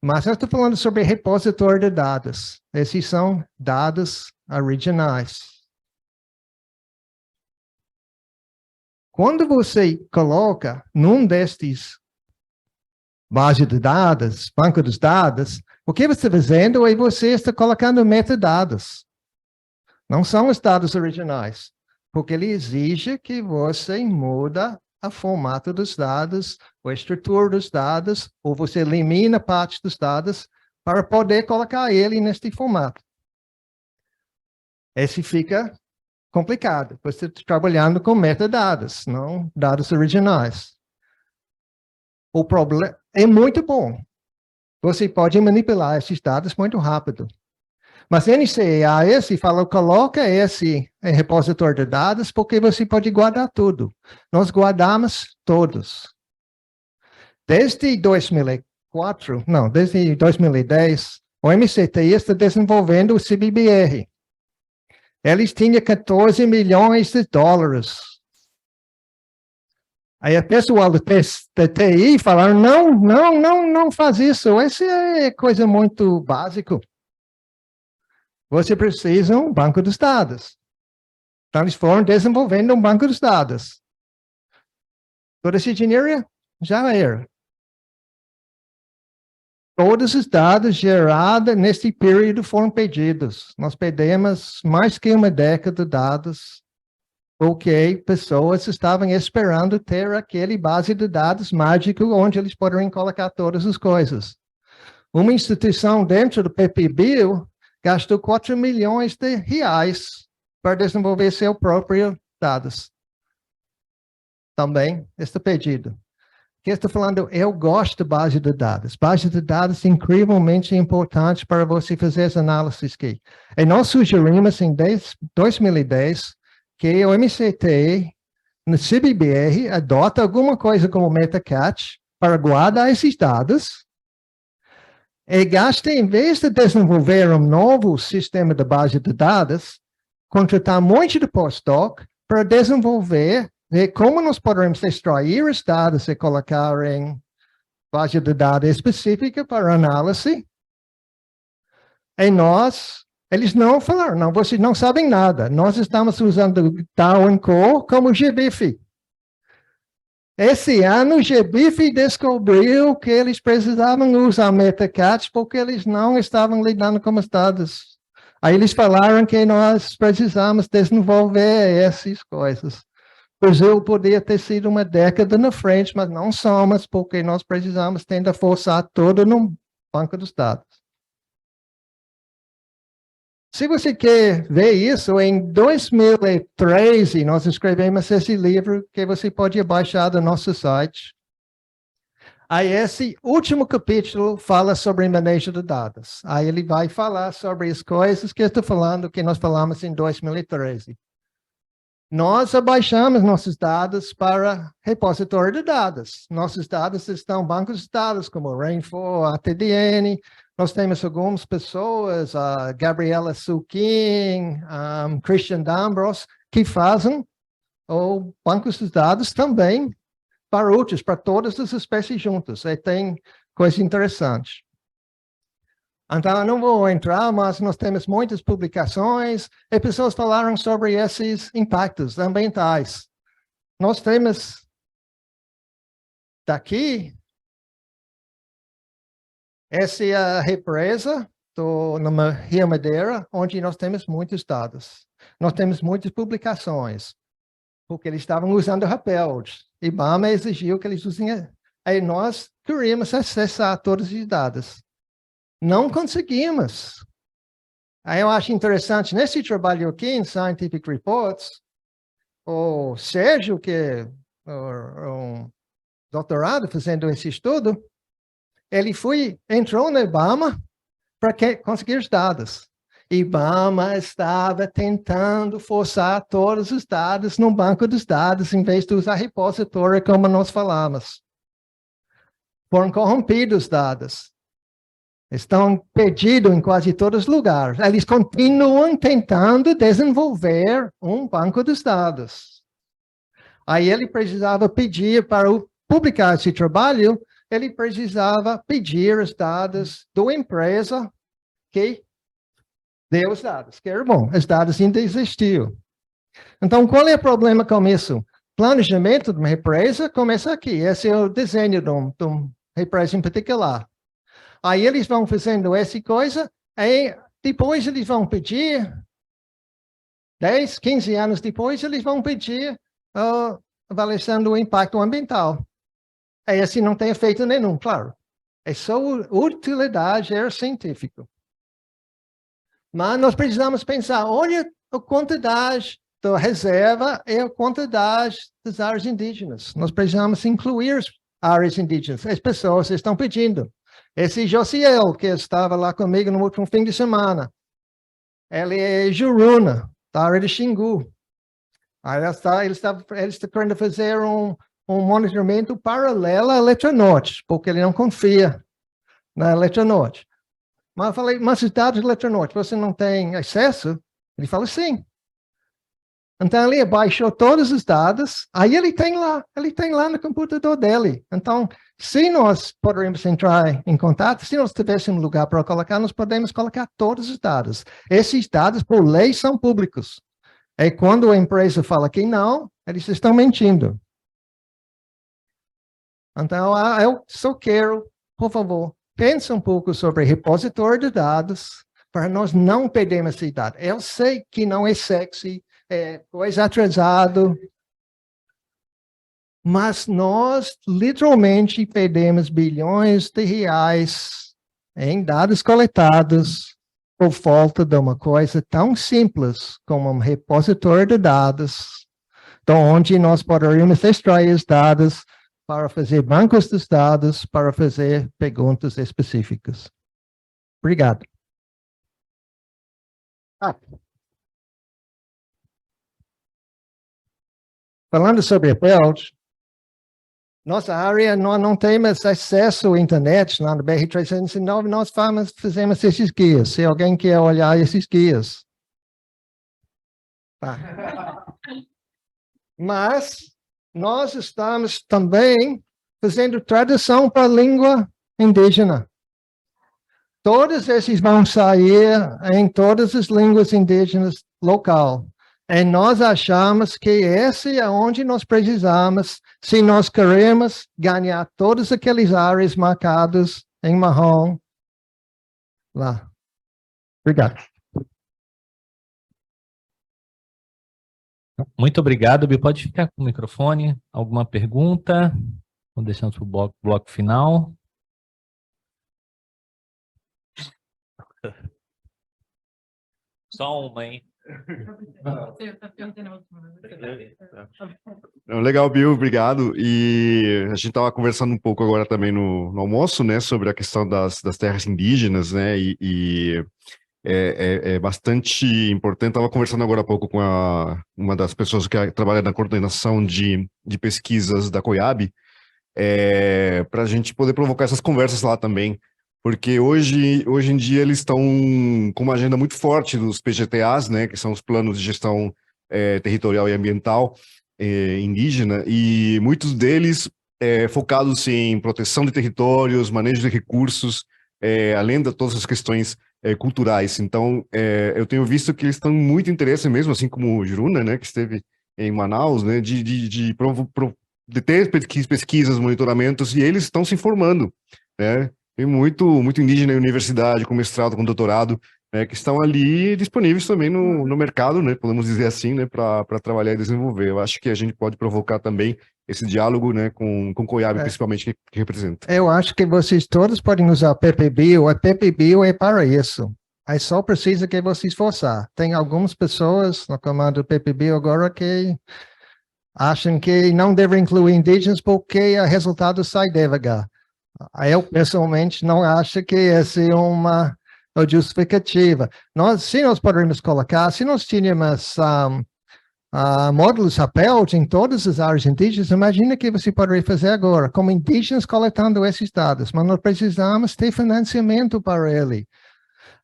Mas eu estou falando sobre repositório de dados. Esses são dados originais. Quando você coloca num destes base de dados, banco dos dados, o que você está fazendo é você está colocando metadados. Não são os dados originais, porque ele exige que você muda o formato dos dados, a estrutura dos dados, ou você elimina parte dos dados para poder colocar ele neste formato. Esse fica complicado. Você está trabalhando com metadados, não dados originais. O problema é muito bom. Você pode manipular esses dados muito rápido. Mas NCAS fala, coloca esse em repositório de dados, porque você pode guardar tudo. Nós guardamos todos. Desde 2010, o MCTI está desenvolvendo o CBBR. Eles tinham 14 milhões de dólares. Aí o pessoal do TI falaram, não faz isso. Essa é coisa muito básica. Você precisa de um banco dos dados. Então, eles foram desenvolvendo um banco dos dados. Toda essa engenharia já era. Todos os dados gerados neste período foram pedidos. Nós pedimos mais que uma década de dados, porque pessoas estavam esperando ter aquele base de dados mágico onde eles poderiam colocar todas as coisas. Uma instituição dentro do PPBio gastou 4 milhões de reais para desenvolver seu próprio dados. Também, este pedido. Que estou falando, eu gosto de base de dados. Base de dados é incrivelmente importante para você fazer as análises aqui. E nós sugerimos em 2010 que o MCT, no CBBR, adota alguma coisa como Metacat para guardar esses dados e gaste, em vez de desenvolver um novo sistema de base de dados, contratar um monte de postdoc para desenvolver como nós podemos extrair os dados e colocar em base de dados específica para análise. E eles não falaram, não, vocês não sabem nada. Nós estamos usando Dow & Co. como GBIF. Esse ano, o GBIF descobriu que eles precisavam usar Metacat porque eles não estavam lidando com os dados. Aí eles falaram que nós precisamos desenvolver essas coisas. O Brasil poderia ter sido uma década na frente, mas não somos, porque nós precisamos tentar forçar tudo no banco dos dados. Se você quer ver isso, em 2013, nós escrevemos esse livro que você pode baixar do nosso site. Aí esse último capítulo fala sobre manejo de dados. Aí ele vai falar sobre as coisas que eu estou falando, que nós falamos em 2013. Nós abaixamos nossos dados para repositório de dados. Nossos dados estão em bancos de dados como Rainfall, ATDN. Nós temos algumas pessoas, a Gabriela Suquin, Christian Dambros, que fazem bancos de dados também para outros, para todas as espécies juntas. E tem coisa interessante. Então, eu não vou entrar, mas nós temos muitas publicações e pessoas falaram sobre esses impactos ambientais. Nós temos daqui, essa é a represa no Rio Madeira, onde nós temos muitos dados. Nós temos muitas publicações, porque eles estavam usando rapel. IBAMA exigiu que eles usem. Aí nós queríamos acessar todos os dados. Não conseguimos. Aí eu acho interessante, nesse trabalho aqui em Scientific Reports, o Sérgio, que é um doutorado fazendo esse estudo, ele entrou no IBAMA para conseguir os dados. IBAMA estava tentando forçar todos os dados no banco dos dados, em vez de usar repositório, como nós falamos. Foram corrompidos os dados. Estão perdidos em quase todos os lugares. Eles continuam tentando desenvolver um banco dos dados. Aí ele precisava pedir para publicar esse trabalho, ele precisava pedir os dados da empresa que deu os dados, que era bom. Os dados ainda existiam. Então, qual é o problema com isso? Planejamento de uma represa começa aqui. Esse é o desenho de uma represa em particular. Aí eles vão fazendo essa coisa, aí depois eles vão pedir, 10, 15 anos depois, eles vão pedir avaliação do impacto ambiental. Aí assim não tem efeito nenhum, claro. É só utilidade científica. Mas nós precisamos pensar, olha a quantidade da reserva e a quantidade das áreas indígenas. Nós precisamos incluir as áreas indígenas. As pessoas estão pedindo. Esse Josiel, que estava lá comigo no último fim de semana, ele é Juruna, da área de Xingu. Aí ele está querendo fazer um monitoramento paralelo à Eletronorte, porque ele não confia na Eletronorte. Mas eu falei, mas os dados da Eletronorte, você não tem acesso? Ele falou, sim. Então, ele baixou todos os dados, aí ele tem lá no computador dele. Então, se nós poderíamos entrar em contato, se nós tivéssemos um lugar para colocar, nós podemos colocar todos os dados. Esses dados, por lei, são públicos. E quando a empresa fala que não, eles estão mentindo. Então, eu só quero, por favor, pense um pouco sobre repositório de dados, para nós não perdermos esse dado. Eu sei que não é sexy, é coisa atrasado, mas nós literalmente perdemos bilhões de reais em dados coletados por falta de uma coisa tão simples como um repositório de dados, de onde nós poderíamos extrair os dados para fazer bancos dos dados, para fazer perguntas específicas. Obrigado. Falando sobre a PELT, nossa área, nós não temos acesso à internet lá no BR-309, nós fazemos esses guias, se alguém quer olhar esses guias. Tá. Mas nós estamos também fazendo tradução para a língua indígena. Todos esses vão sair em todas as línguas indígenas local. E nós achamos que esse é onde nós precisamos, se nós queremos ganhar todas aquelas áreas marcadas em marrom lá. Obrigado. Muito obrigado, Bill. Pode ficar com o microfone. Alguma pergunta? Vamos deixando para o bloco final. Só uma, hein? Legal, Bill, obrigado. E a gente estava conversando um pouco agora também no almoço, né, sobre a questão das terras indígenas, né, e é bastante importante. Estava conversando agora há pouco com uma das pessoas que trabalha na coordenação de pesquisas da COIAB, para a gente poder provocar essas conversas lá também. Porque hoje em dia eles estão com uma agenda muito forte dos PGTAs, né, que são os planos de gestão territorial e ambiental indígena, e muitos deles focados em proteção de territórios, manejo de recursos, além de todas as questões culturais. Então, eu tenho visto que eles estão muito interessados mesmo, assim como o Juruna, né, que esteve em Manaus, né, de ter pesquisas, monitoramentos, e eles estão se formando, né? Tem muito indígena em universidade, com mestrado, com doutorado, né, que estão ali disponíveis também no mercado, né, podemos dizer assim, né, para trabalhar e desenvolver. Eu acho que a gente pode provocar também esse diálogo, né, com Coiabe, principalmente, que representa. Eu acho que vocês todos podem usar PPBio. A PPBio é para isso. Aí só precisa que vocês forçar. Tem algumas pessoas no comando do PPBio agora que acham que não devem incluir indígenas porque o resultado sai devagar. Eu, pessoalmente, não acho que essa é uma justificativa. Se nós poderíamos colocar, se nós tínhamos módulos Rapel em todas as áreas indígenas, imagina que você poderia fazer agora, como indígenas coletando esses dados, mas nós precisamos ter financiamento para ele.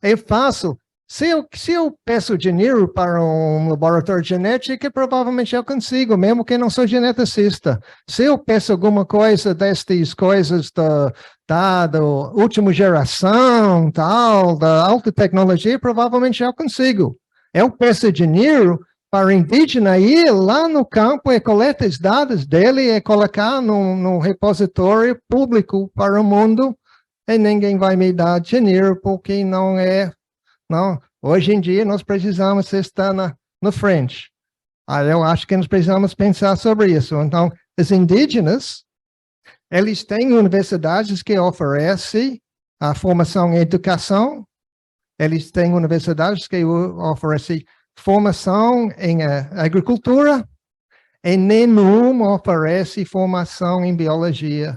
É fácil. Se eu peço dinheiro para um laboratório de genética, provavelmente eu consigo, mesmo que não sou geneticista. Se eu peço alguma coisa destas coisas da última geração, tal, da alta tecnologia, provavelmente eu consigo. Eu peço dinheiro para o indígena ir lá no campo e coletar os dados dele e colocar no repositório público para o mundo, e ninguém vai me dar dinheiro porque não é. Não, hoje em dia nós precisamos estar na frente. Eu acho que nós precisamos pensar sobre isso. Então, os indígenas, eles têm universidades que oferecem a formação em educação, eles têm universidades que oferecem formação em agricultura, e nenhum oferece formação em biologia.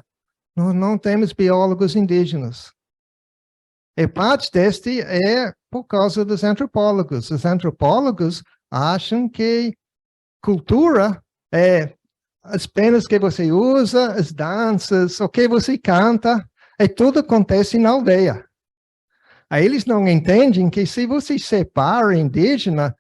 Nós não temos biólogos indígenas. E parte deste é por causa dos antropólogos. Os antropólogos acham que cultura é as penas que você usa, as danças, o que você canta, e tudo acontece na aldeia. Aí eles não entendem que se você separa indígena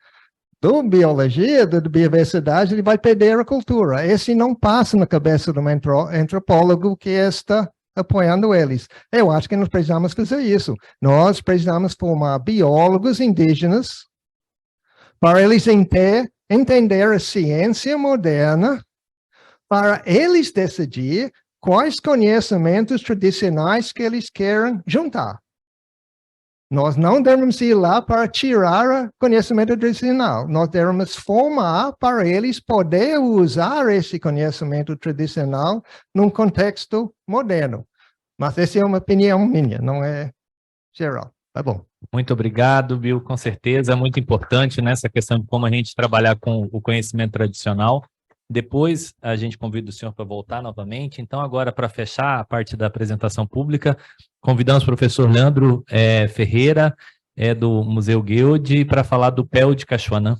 da biologia, da biodiversidade, ele vai perder a cultura. Esse não passa na cabeça do antropólogo que está apoiando eles. Eu acho que nós precisamos fazer isso. Nós precisamos formar biólogos indígenas para eles entender a ciência moderna, para eles decidir quais conhecimentos tradicionais que eles querem juntar. Nós não devemos ir lá para tirar o conhecimento tradicional. Nós devemos formar para eles poder usar esse conhecimento tradicional num contexto moderno. Mas essa é uma opinião minha, não é geral. Tá bom. Muito obrigado, Bill. Com certeza é muito importante nessa questão de como a gente trabalhar com o conhecimento tradicional. Depois a gente convida o senhor para voltar novamente. Então, agora, para fechar a parte da apresentação pública, convidamos o professor Leandro Ferreira, do Museu Guild, para falar do PEL de Cachoanã.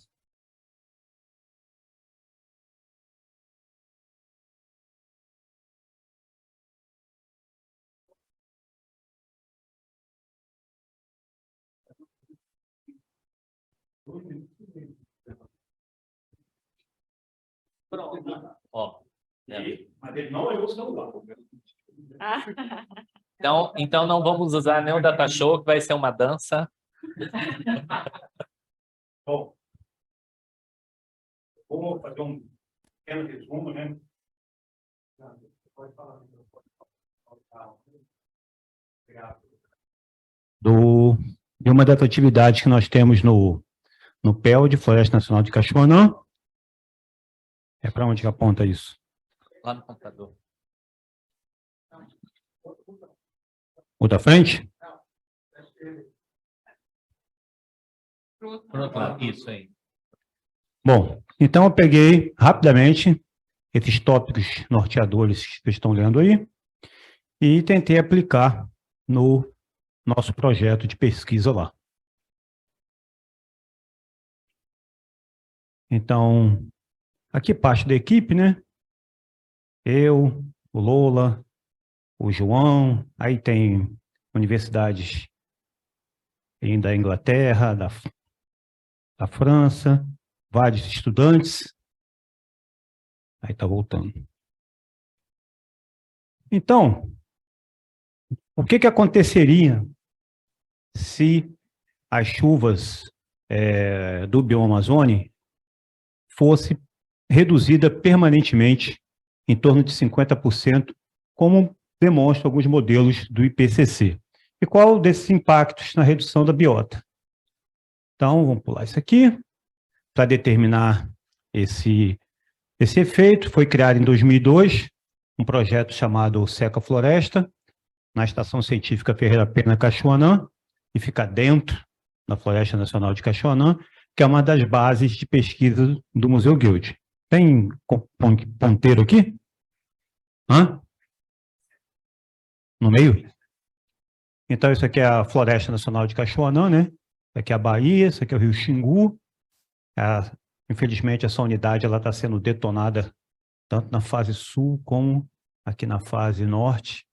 Pronto. Ó, mas ele não é o celular. Então não vamos usar nem o data show, que vai ser uma dança. Bom, vamos fazer um pequeno resumo, né? Pode falar. De uma das atividades que nós temos no PEL de Floresta Nacional de Cachoanã. É para onde que aponta isso? Lá no computador. O da frente? Pronto, isso aí. Bom, então eu peguei rapidamente esses tópicos norteadores que vocês estão lendo aí e tentei aplicar no nosso projeto de pesquisa lá. Então, aqui parte da equipe, né? Eu, o Lola, o João, aí tem universidades da Inglaterra, da França, vários estudantes. Aí está voltando. Então, O que aconteceria se as chuvas do bioma Amazônia fosse reduzida permanentemente em torno de 50%, como demonstram alguns modelos do IPCC? E qual desses impactos na redução da biota? Então, vamos pular isso aqui. Para determinar esse efeito, foi criado em 2002 um projeto chamado Seca Floresta, na Estação Científica Ferreira Pena Cachoanã, e fica dentro da Floresta Nacional de Cachoanã, que é uma das bases de pesquisa do Museu Guild. Tem ponteiro aqui? Hã? No meio? Então, isso aqui é a Floresta Nacional de Cachoanã, né? Isso aqui é a Bahia, isso aqui é o Rio Xingu. Infelizmente, essa unidade está sendo detonada tanto na fase sul como aqui na fase norte.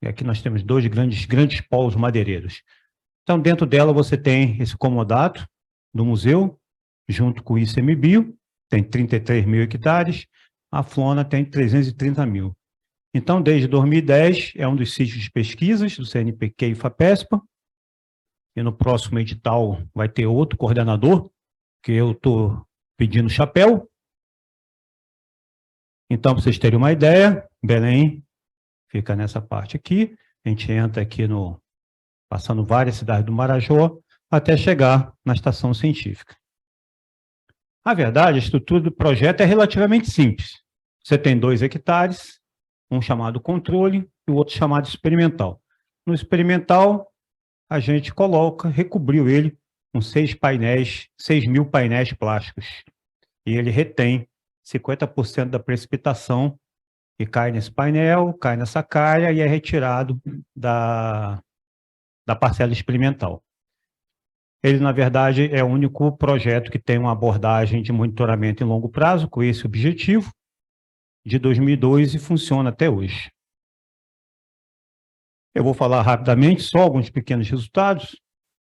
E aqui nós temos dois grandes polos madeireiros. Então, dentro dela você tem esse comodato do museu, junto com o ICMBio, tem 33 mil hectares, a Flona tem 330 mil. Então, desde 2010, é um dos sítios de pesquisas do CNPq e FAPESPA, e no próximo edital vai ter outro coordenador, que eu estou pedindo chapéu. Então, para vocês terem uma ideia, Belém fica nessa parte aqui, a gente entra aqui passando várias cidades do Marajó, até chegar na estação científica. A verdade, a estrutura do projeto é relativamente simples. Você tem 2 hectares, um chamado controle e o outro chamado experimental. No experimental, a gente recobriu ele com 6 mil painéis plásticos. E ele retém 50% da precipitação que cai nesse painel, cai nessa calha e é retirado da parcela experimental. Ele, na verdade, é o único projeto que tem uma abordagem de monitoramento em longo prazo, com esse objetivo, de 2002 e funciona até hoje. Eu vou falar rapidamente só alguns pequenos resultados.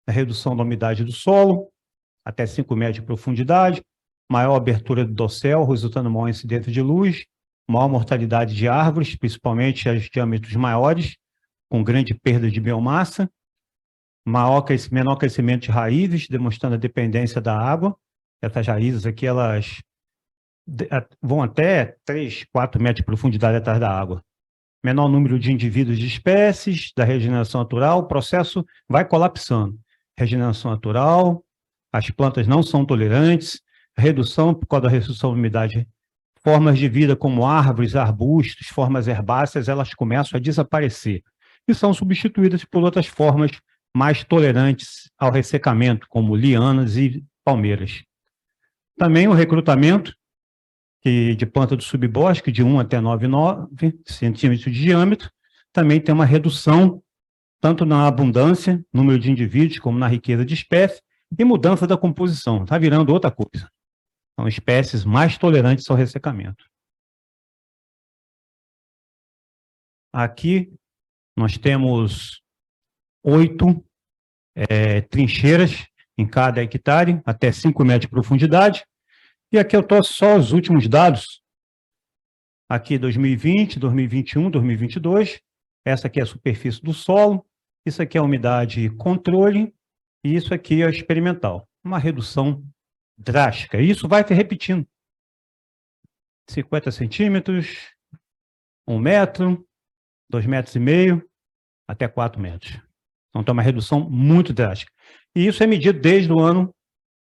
A redução da umidade do solo, até 5 metros de profundidade, maior abertura do dossel, resultando em maior incidência de luz, maior mortalidade de árvores, principalmente as diâmetros maiores, com grande perda de biomassa, menor crescimento de raízes, demonstrando a dependência da água. Essas raízes aqui, elas vão até 3, 4 metros de profundidade atrás da água. Menor número de indivíduos de espécies, da regeneração natural, o processo vai colapsando. Regeneração natural, as plantas não são tolerantes, redução por causa da redução de umidade. Formas de vida como árvores, arbustos, formas herbáceas, elas começam a desaparecer e são substituídas por outras formas mais tolerantes ao ressecamento, como lianas e palmeiras. Também o recrutamento de planta do subbosque, de 1 até 9,9 centímetros de diâmetro, também tem uma redução, tanto na abundância, número de indivíduos, como na riqueza de espécies, e mudança da composição, está virando outra coisa. São espécies mais tolerantes ao ressecamento. Aqui nós temos 8 trincheiras em cada hectare, até 5 metros de profundidade. E aqui eu trouxe só os últimos dados. Aqui 2020, 2021, 2022. Essa aqui é a superfície do solo. Isso aqui é a umidade controle. E isso aqui é o experimental. Uma redução drástica. E isso vai se repetindo. 50 centímetros, 1 metro, 2,5 metros, até 4 metros. Então tem uma redução muito drástica. E isso é medido desde o ano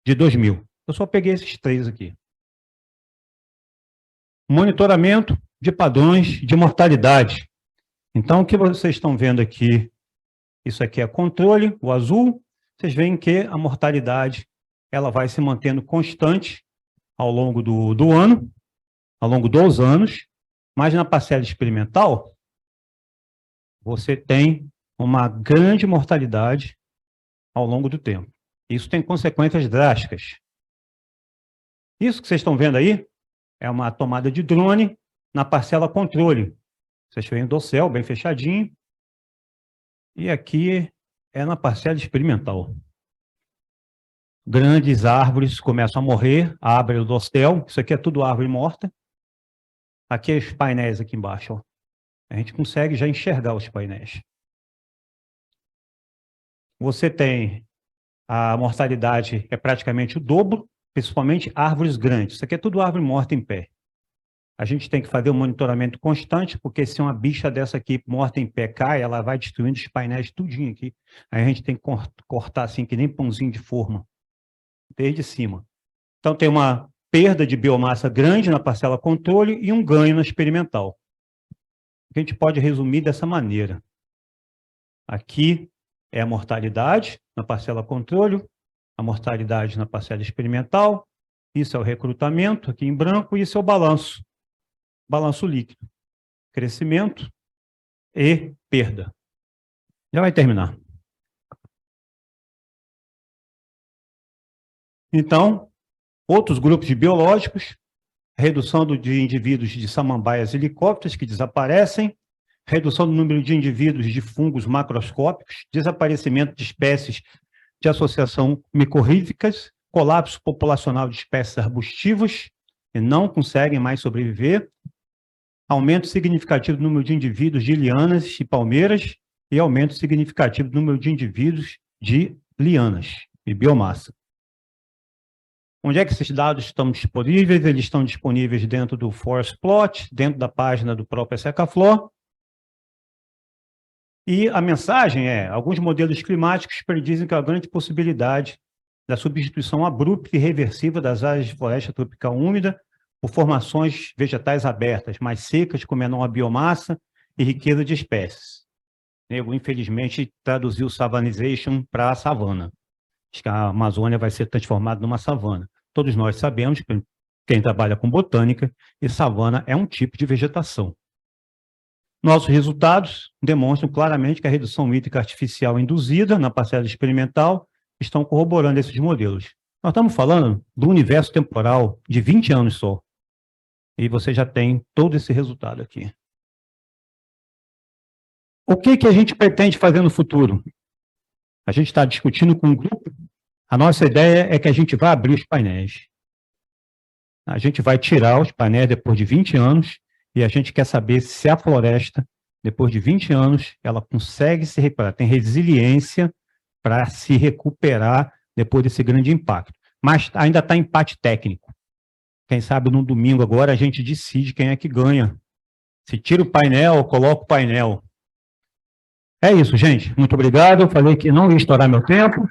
de 2000. Eu só peguei esses 3 aqui. Monitoramento de padrões de mortalidade. Então, o que vocês estão vendo aqui, isso aqui é controle, o azul. Vocês veem que a mortalidade ela vai se mantendo constante ao longo do ano, ao longo dos anos, mas na parcela experimental, você tem uma grande mortalidade ao longo do tempo. Isso tem consequências drásticas. Isso que vocês estão vendo aí é uma tomada de drone na parcela controle. Vocês veem o dossel bem fechadinho. E aqui é na parcela experimental. Grandes árvores começam a morrer, abre o dossel. Isso aqui é tudo árvore morta. Aqui é os painéis aqui embaixo. Ó. A gente consegue já enxergar os painéis. você tem a mortalidade é praticamente o dobro, principalmente árvores grandes. Isso aqui é tudo árvore morta em pé. A gente tem que fazer um monitoramento constante, porque se uma bicha dessa aqui morta em pé cai, ela vai destruindo os painéis tudinho aqui. Aí a gente tem que cortar assim, que nem pãozinho de forma, desde cima. Então tem uma perda de biomassa grande na parcela controle e um ganho na experimental. A gente pode resumir dessa maneira. Aqui é a mortalidade na parcela controle, a mortalidade na parcela experimental, isso é o recrutamento, aqui em branco, e isso é o balanço líquido, crescimento e perda. Já vai terminar. Então, outros grupos de biológicos, redução de indivíduos de samambaias helicópteras que desaparecem, redução do número de indivíduos de fungos macroscópicos, desaparecimento de espécies de associação micorríficas, colapso populacional de espécies arbustivas que não conseguem mais sobreviver, aumento significativo do número de indivíduos de lianas e palmeiras e aumento significativo do número de indivíduos de lianas e biomassa. Onde é que esses dados estão disponíveis? Eles estão disponíveis dentro do Forest Plot, dentro da página do próprio Secaflor. E a mensagem é, alguns modelos climáticos predizem que há grande possibilidade da substituição abrupta e reversiva das áreas de floresta tropical úmida por formações vegetais abertas, mais secas, com menor biomassa e riqueza de espécies. Eu, infelizmente, traduziu savanization para savana. Acho que a Amazônia vai ser transformada numa savana. Todos nós sabemos, quem trabalha com botânica, que savana é um tipo de vegetação. Nossos resultados demonstram claramente que a redução hídrica artificial induzida na parcela experimental estão corroborando esses modelos. Nós estamos falando do universo temporal de 20 anos só. E você já tem todo esse resultado aqui. O que a gente pretende fazer no futuro? A gente está discutindo com um grupo. A nossa ideia é que a gente vai abrir os painéis. A gente vai tirar os painéis depois de 20 anos e a gente quer saber se a floresta, depois de 20 anos, ela consegue se recuperar, tem resiliência para se recuperar depois desse grande impacto. Mas ainda está empate técnico. Quem sabe no domingo agora a gente decide quem é que ganha. Se tira o painel ou coloca o painel. É isso, gente. Muito obrigado. Eu falei que não ia estourar meu tempo.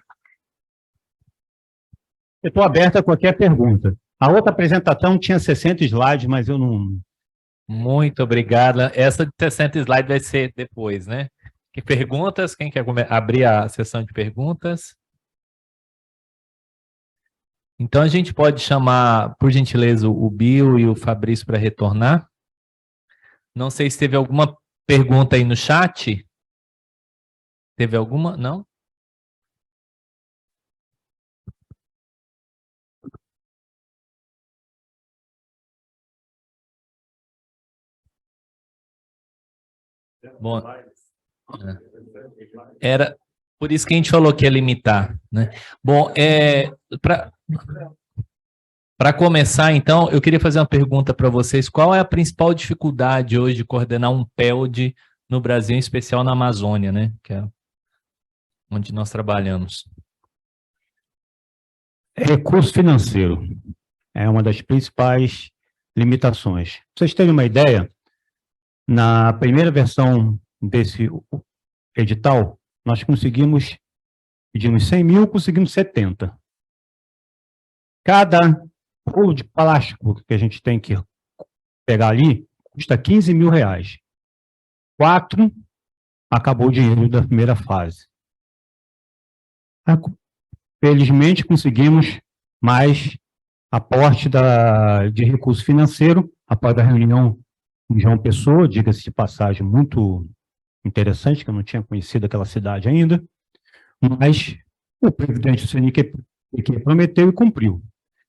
Eu estou aberto a qualquer pergunta. A outra apresentação tinha 60 slides, mas eu não... Muito obrigado. Essa de 60 slides vai ser depois, né? Que perguntas? Quem quer abrir a sessão de perguntas? Então, a gente pode chamar, por gentileza, o Bill e o Fabrício para retornar. Não sei se teve alguma pergunta aí no chat. Teve alguma? Não? Bom, era por isso que a gente falou que ia limitar, né? Bom, para começar, então, eu queria fazer uma pergunta para vocês. Qual é a principal dificuldade hoje de coordenar um PELD no Brasil, em especial na Amazônia, né? Que é onde nós trabalhamos. Recurso financeiro é uma das principais limitações. Para vocês terem uma ideia, na primeira versão desse edital, nós pedimos 100 mil, conseguimos 70. Cada rolo de plástico que a gente tem que pegar ali custa 15 mil reais. 4, acabou o dinheiro da primeira fase. Felizmente, conseguimos mais aporte de recurso financeiro, após a reunião em João Pessoa, diga-se de passagem, muito interessante, que eu não tinha conhecido aquela cidade ainda, mas o presidente do CNIC prometeu e cumpriu.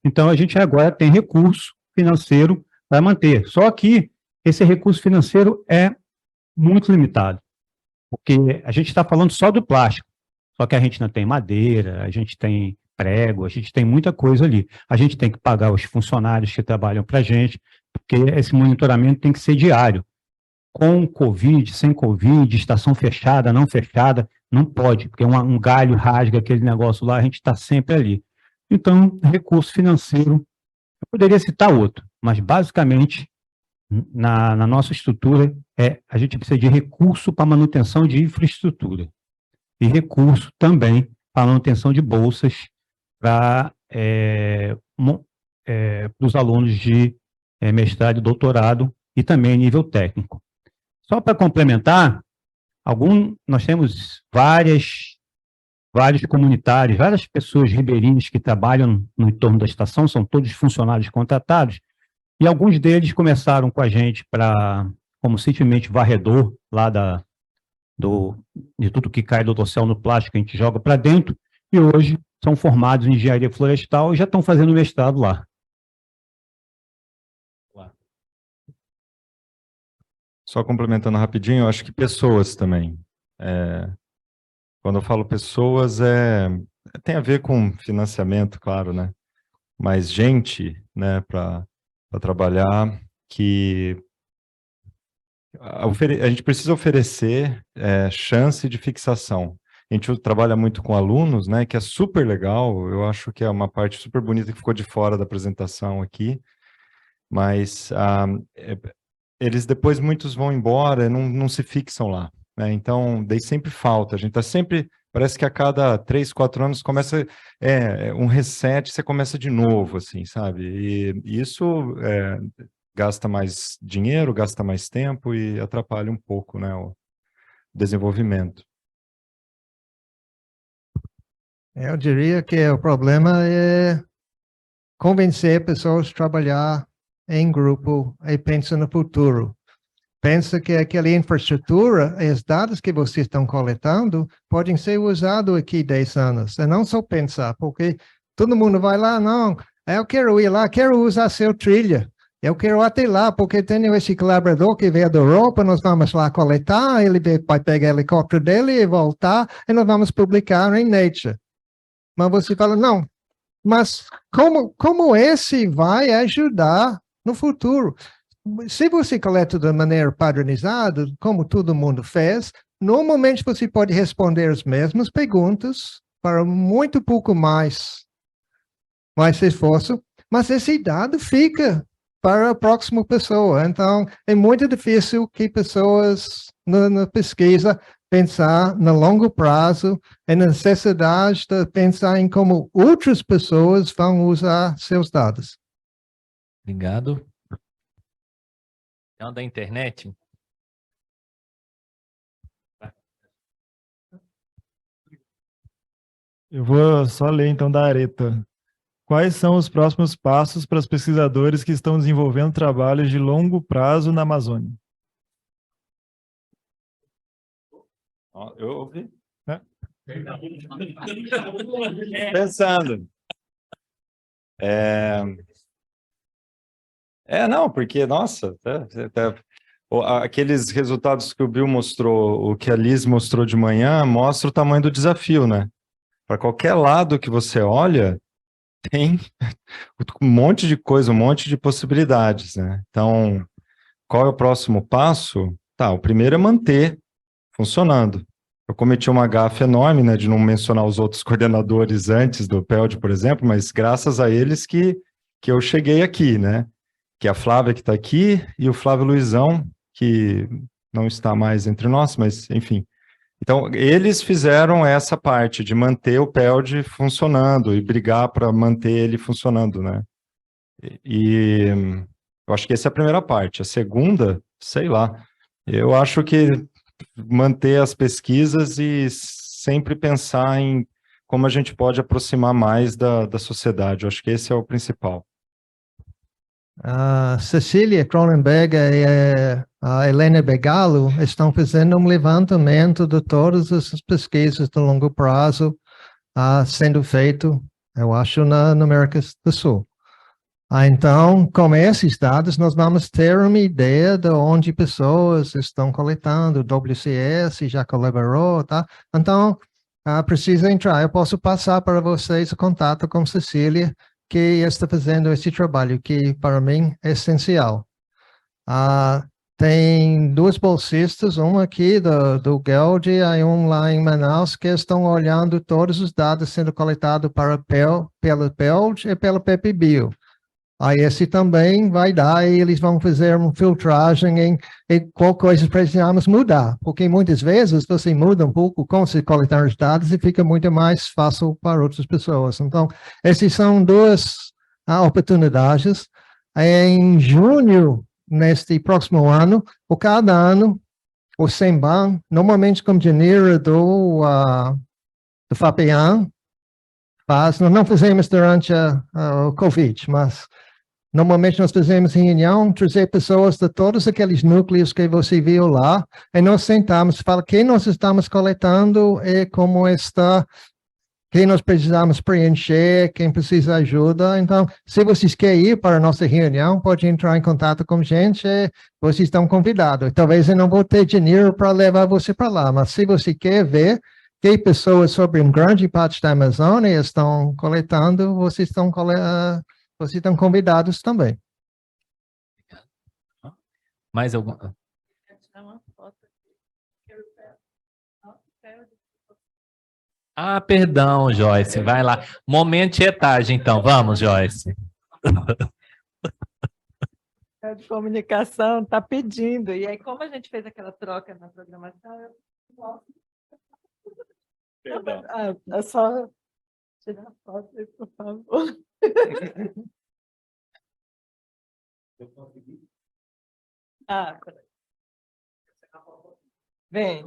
Então, a gente agora tem recurso financeiro para manter. Só que esse recurso financeiro é muito limitado, porque a gente está falando só do plástico, só que a gente não tem madeira, a gente tem prego, a gente tem muita coisa ali. A gente tem que pagar os funcionários que trabalham para a gente, porque esse monitoramento tem que ser diário. Com Covid, sem Covid, estação fechada, não fechada, Não pode, porque um galho rasga aquele negócio lá, a gente está sempre ali. Então, recurso financeiro, eu poderia citar outro, mas basicamente, na nossa estrutura, a gente precisa de recurso para manutenção de infraestrutura e recurso também para manutenção de bolsas para os alunos de mestrado e doutorado e também nível técnico. Só para complementar, nós temos vários comunitários, várias pessoas ribeirinhas que trabalham no entorno da estação, são todos funcionários contratados, e alguns deles começaram com a gente como simplesmente varredor lá de tudo que cai do dossel no plástico, a gente joga para dentro, e hoje são formados em engenharia florestal e já estão fazendo mestrado lá. Só complementando rapidinho, eu acho que pessoas também. Quando eu falo pessoas, tem a ver com financiamento, claro, né? Mas gente, né, para trabalhar, que a gente precisa oferecer chance de fixação. A gente trabalha muito com alunos, né, que é super legal, eu acho que é uma parte super bonita que ficou de fora da apresentação aqui, mas eles depois, muitos vão embora, não se fixam lá, né? Então, daí sempre falta, a gente está sempre, parece que a cada 3, 4 anos começa um reset, você começa de novo, assim, sabe? E isso gasta mais dinheiro, gasta mais tempo e atrapalha um pouco, né, o desenvolvimento. Eu diria que o problema é convencer pessoas a trabalhar em grupo e pensar no futuro. Pensa que aquela infraestrutura e os dados que vocês estão coletando podem ser usados aqui 10 anos. E não só pensar, porque todo mundo vai lá, não, eu quero ir lá, quero usar seu trilha. Eu quero até lá, porque tenho esse colaborador que veio da Europa, nós vamos lá coletar, ele vai pegar o helicóptero dele e voltar, e nós vamos publicar em Nature. Mas você fala, não, mas como esse vai ajudar no futuro? Se você coleta de maneira padronizada, como todo mundo fez, normalmente você pode responder as mesmas perguntas para muito pouco mais esforço, mas esse dado fica para a próxima pessoa. Então, é muito difícil que pessoas na pesquisa pensar no longo prazo e na necessidade de pensar em como outras pessoas vão usar seus dados. Obrigado. Da internet. Eu vou só ler então da Areta. Quais são os próximos passos para os pesquisadores que estão desenvolvendo trabalhos de longo prazo na Amazônia? Eu ouvi. Pensando. Não, porque, nossa, aqueles resultados que o Bill mostrou, o que a Liz mostrou de manhã, mostra o tamanho do desafio, né? Para qualquer lado que você olha, tem um monte de coisa, um monte de possibilidades, né? Então, qual é o próximo passo? O primeiro é manter funcionando. Eu cometi uma gafe enorme, né, de não mencionar os outros coordenadores antes do PELD, por exemplo, mas graças a eles que eu cheguei aqui, né? Que é a Flávia que está aqui e o Flávio Luizão, que não está mais entre nós, mas enfim. Então, eles fizeram essa parte de manter o PELD funcionando e brigar para manter ele funcionando, né? E eu acho que essa é a primeira parte. A segunda, sei lá, eu acho que manter as pesquisas e sempre pensar em como a gente pode aproximar mais da sociedade. Eu acho que esse é o principal. A Cecília Cronenberg e a Helena Begalo estão fazendo um levantamento de todas as pesquisas de longo prazo sendo feito, eu acho, na América do Sul. Então, com esses dados, nós vamos ter uma ideia de onde pessoas estão coletando, o WCS já colaborou, tá? Então, precisa entrar. Eu posso passar para vocês o contato com Cecília, que está fazendo esse trabalho, que para mim é essencial. tem 2 bolsistas, um aqui do Geld e um lá em Manaus, que estão olhando todos os dados sendo coletados pelo Geld e pelo PPBio. Aí esse também vai dar e eles vão fazer uma filtragem em qual coisa precisamos mudar, porque muitas vezes você muda um pouco como se coletar os dados e fica muito mais fácil para outras pessoas. Então, essas são 2 oportunidades. Em junho, neste próximo ano, ou cada ano, o SEMBAN, normalmente com dinheiro do FAPEAM, não fizemos durante o Covid, mas normalmente nós fazemos reunião, trazer pessoas de todos aqueles núcleos que você viu lá, e nós sentamos e falamos quem nós estamos coletando e como está, quem nós precisamos preencher, quem precisa de ajuda. Então, se vocês querem ir para a nossa reunião, pode entrar em contato com a gente, vocês estão convidados. Talvez eu não vou ter dinheiro para levar você para lá, mas se você quer ver que pessoas sobre uma grande parte da Amazônia estão coletando, vocês estão convidados também. Mais alguma? Ah, perdão, Joyce, vai lá. Momento de etagem, então. Vamos, Joyce. A de comunicação está pedindo. E aí, como a gente fez aquela troca na programação, é só tirar a foto aí, por favor. Eu consegui. Peraí. Vem.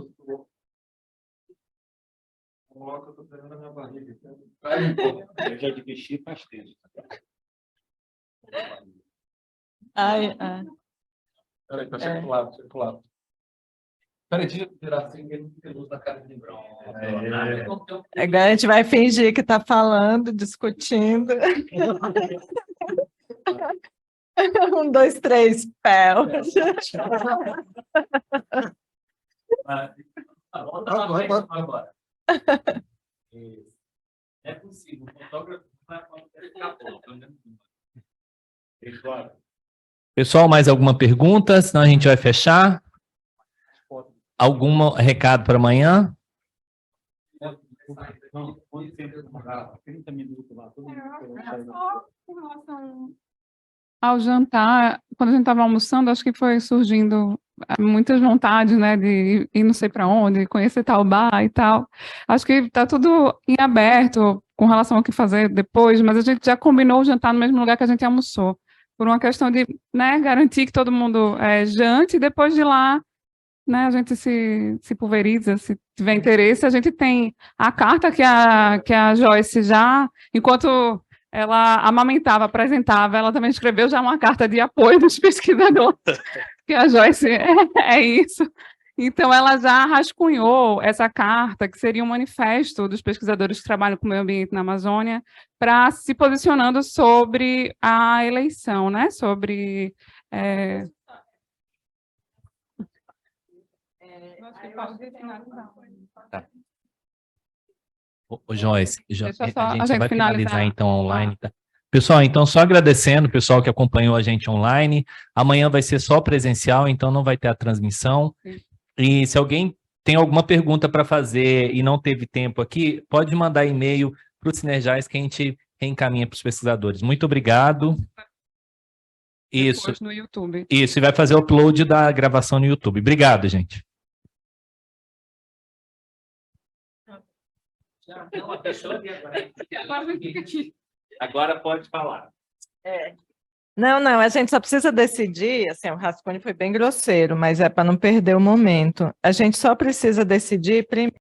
Coloca, eu tô pegando a minha barriga. Eu já de vestir faz tempo. Peraí, tá circulado. Peraí, deixa eu virar assim, que ele fica luz na cara de Brão. Agora a gente vai fingir que está falando, discutindo. 1, 2, 3, pé. Agora. É possível. O fotógrafo Pessoal, mais alguma pergunta? Senão a gente vai fechar. Algum recado para amanhã? 30 minutos lá. Com relação ao jantar, quando a gente estava almoçando, acho que foi surgindo muitas vontades, né, de ir não sei para onde, conhecer tal bar e tal. Acho que está tudo em aberto com relação ao que fazer depois, mas a gente já combinou o jantar no mesmo lugar que a gente almoçou, por uma questão de, né, garantir que todo mundo jante e depois de lá, né, a gente se pulveriza, se tiver interesse. A gente tem a carta que a Joyce já, enquanto ela amamentava, apresentava, ela também escreveu já uma carta de apoio dos pesquisadores, que a Joyce é isso. Então, ela já rascunhou essa carta, que seria um manifesto dos pesquisadores que trabalham com o meio ambiente na Amazônia, para se posicionando sobre a eleição, né? Sobre... Tá. Ô, Joyce, a gente vai finalizar então online, tá? Pessoal, então só agradecendo o pessoal que acompanhou a gente online. Amanhã vai ser só presencial, então não vai ter a transmissão. Sim. E se alguém tem alguma pergunta para fazer e não teve tempo aqui, pode mandar e-mail para o Sinergais que a gente reencaminha para os pesquisadores. Muito obrigado. Isso. No YouTube. Isso, e vai fazer o upload da gravação no YouTube. Obrigado, gente. Agora pode falar. Não, a gente só precisa decidir, assim, o rascunho foi bem grosseiro, mas é para não perder o momento. A gente só precisa decidir primeiro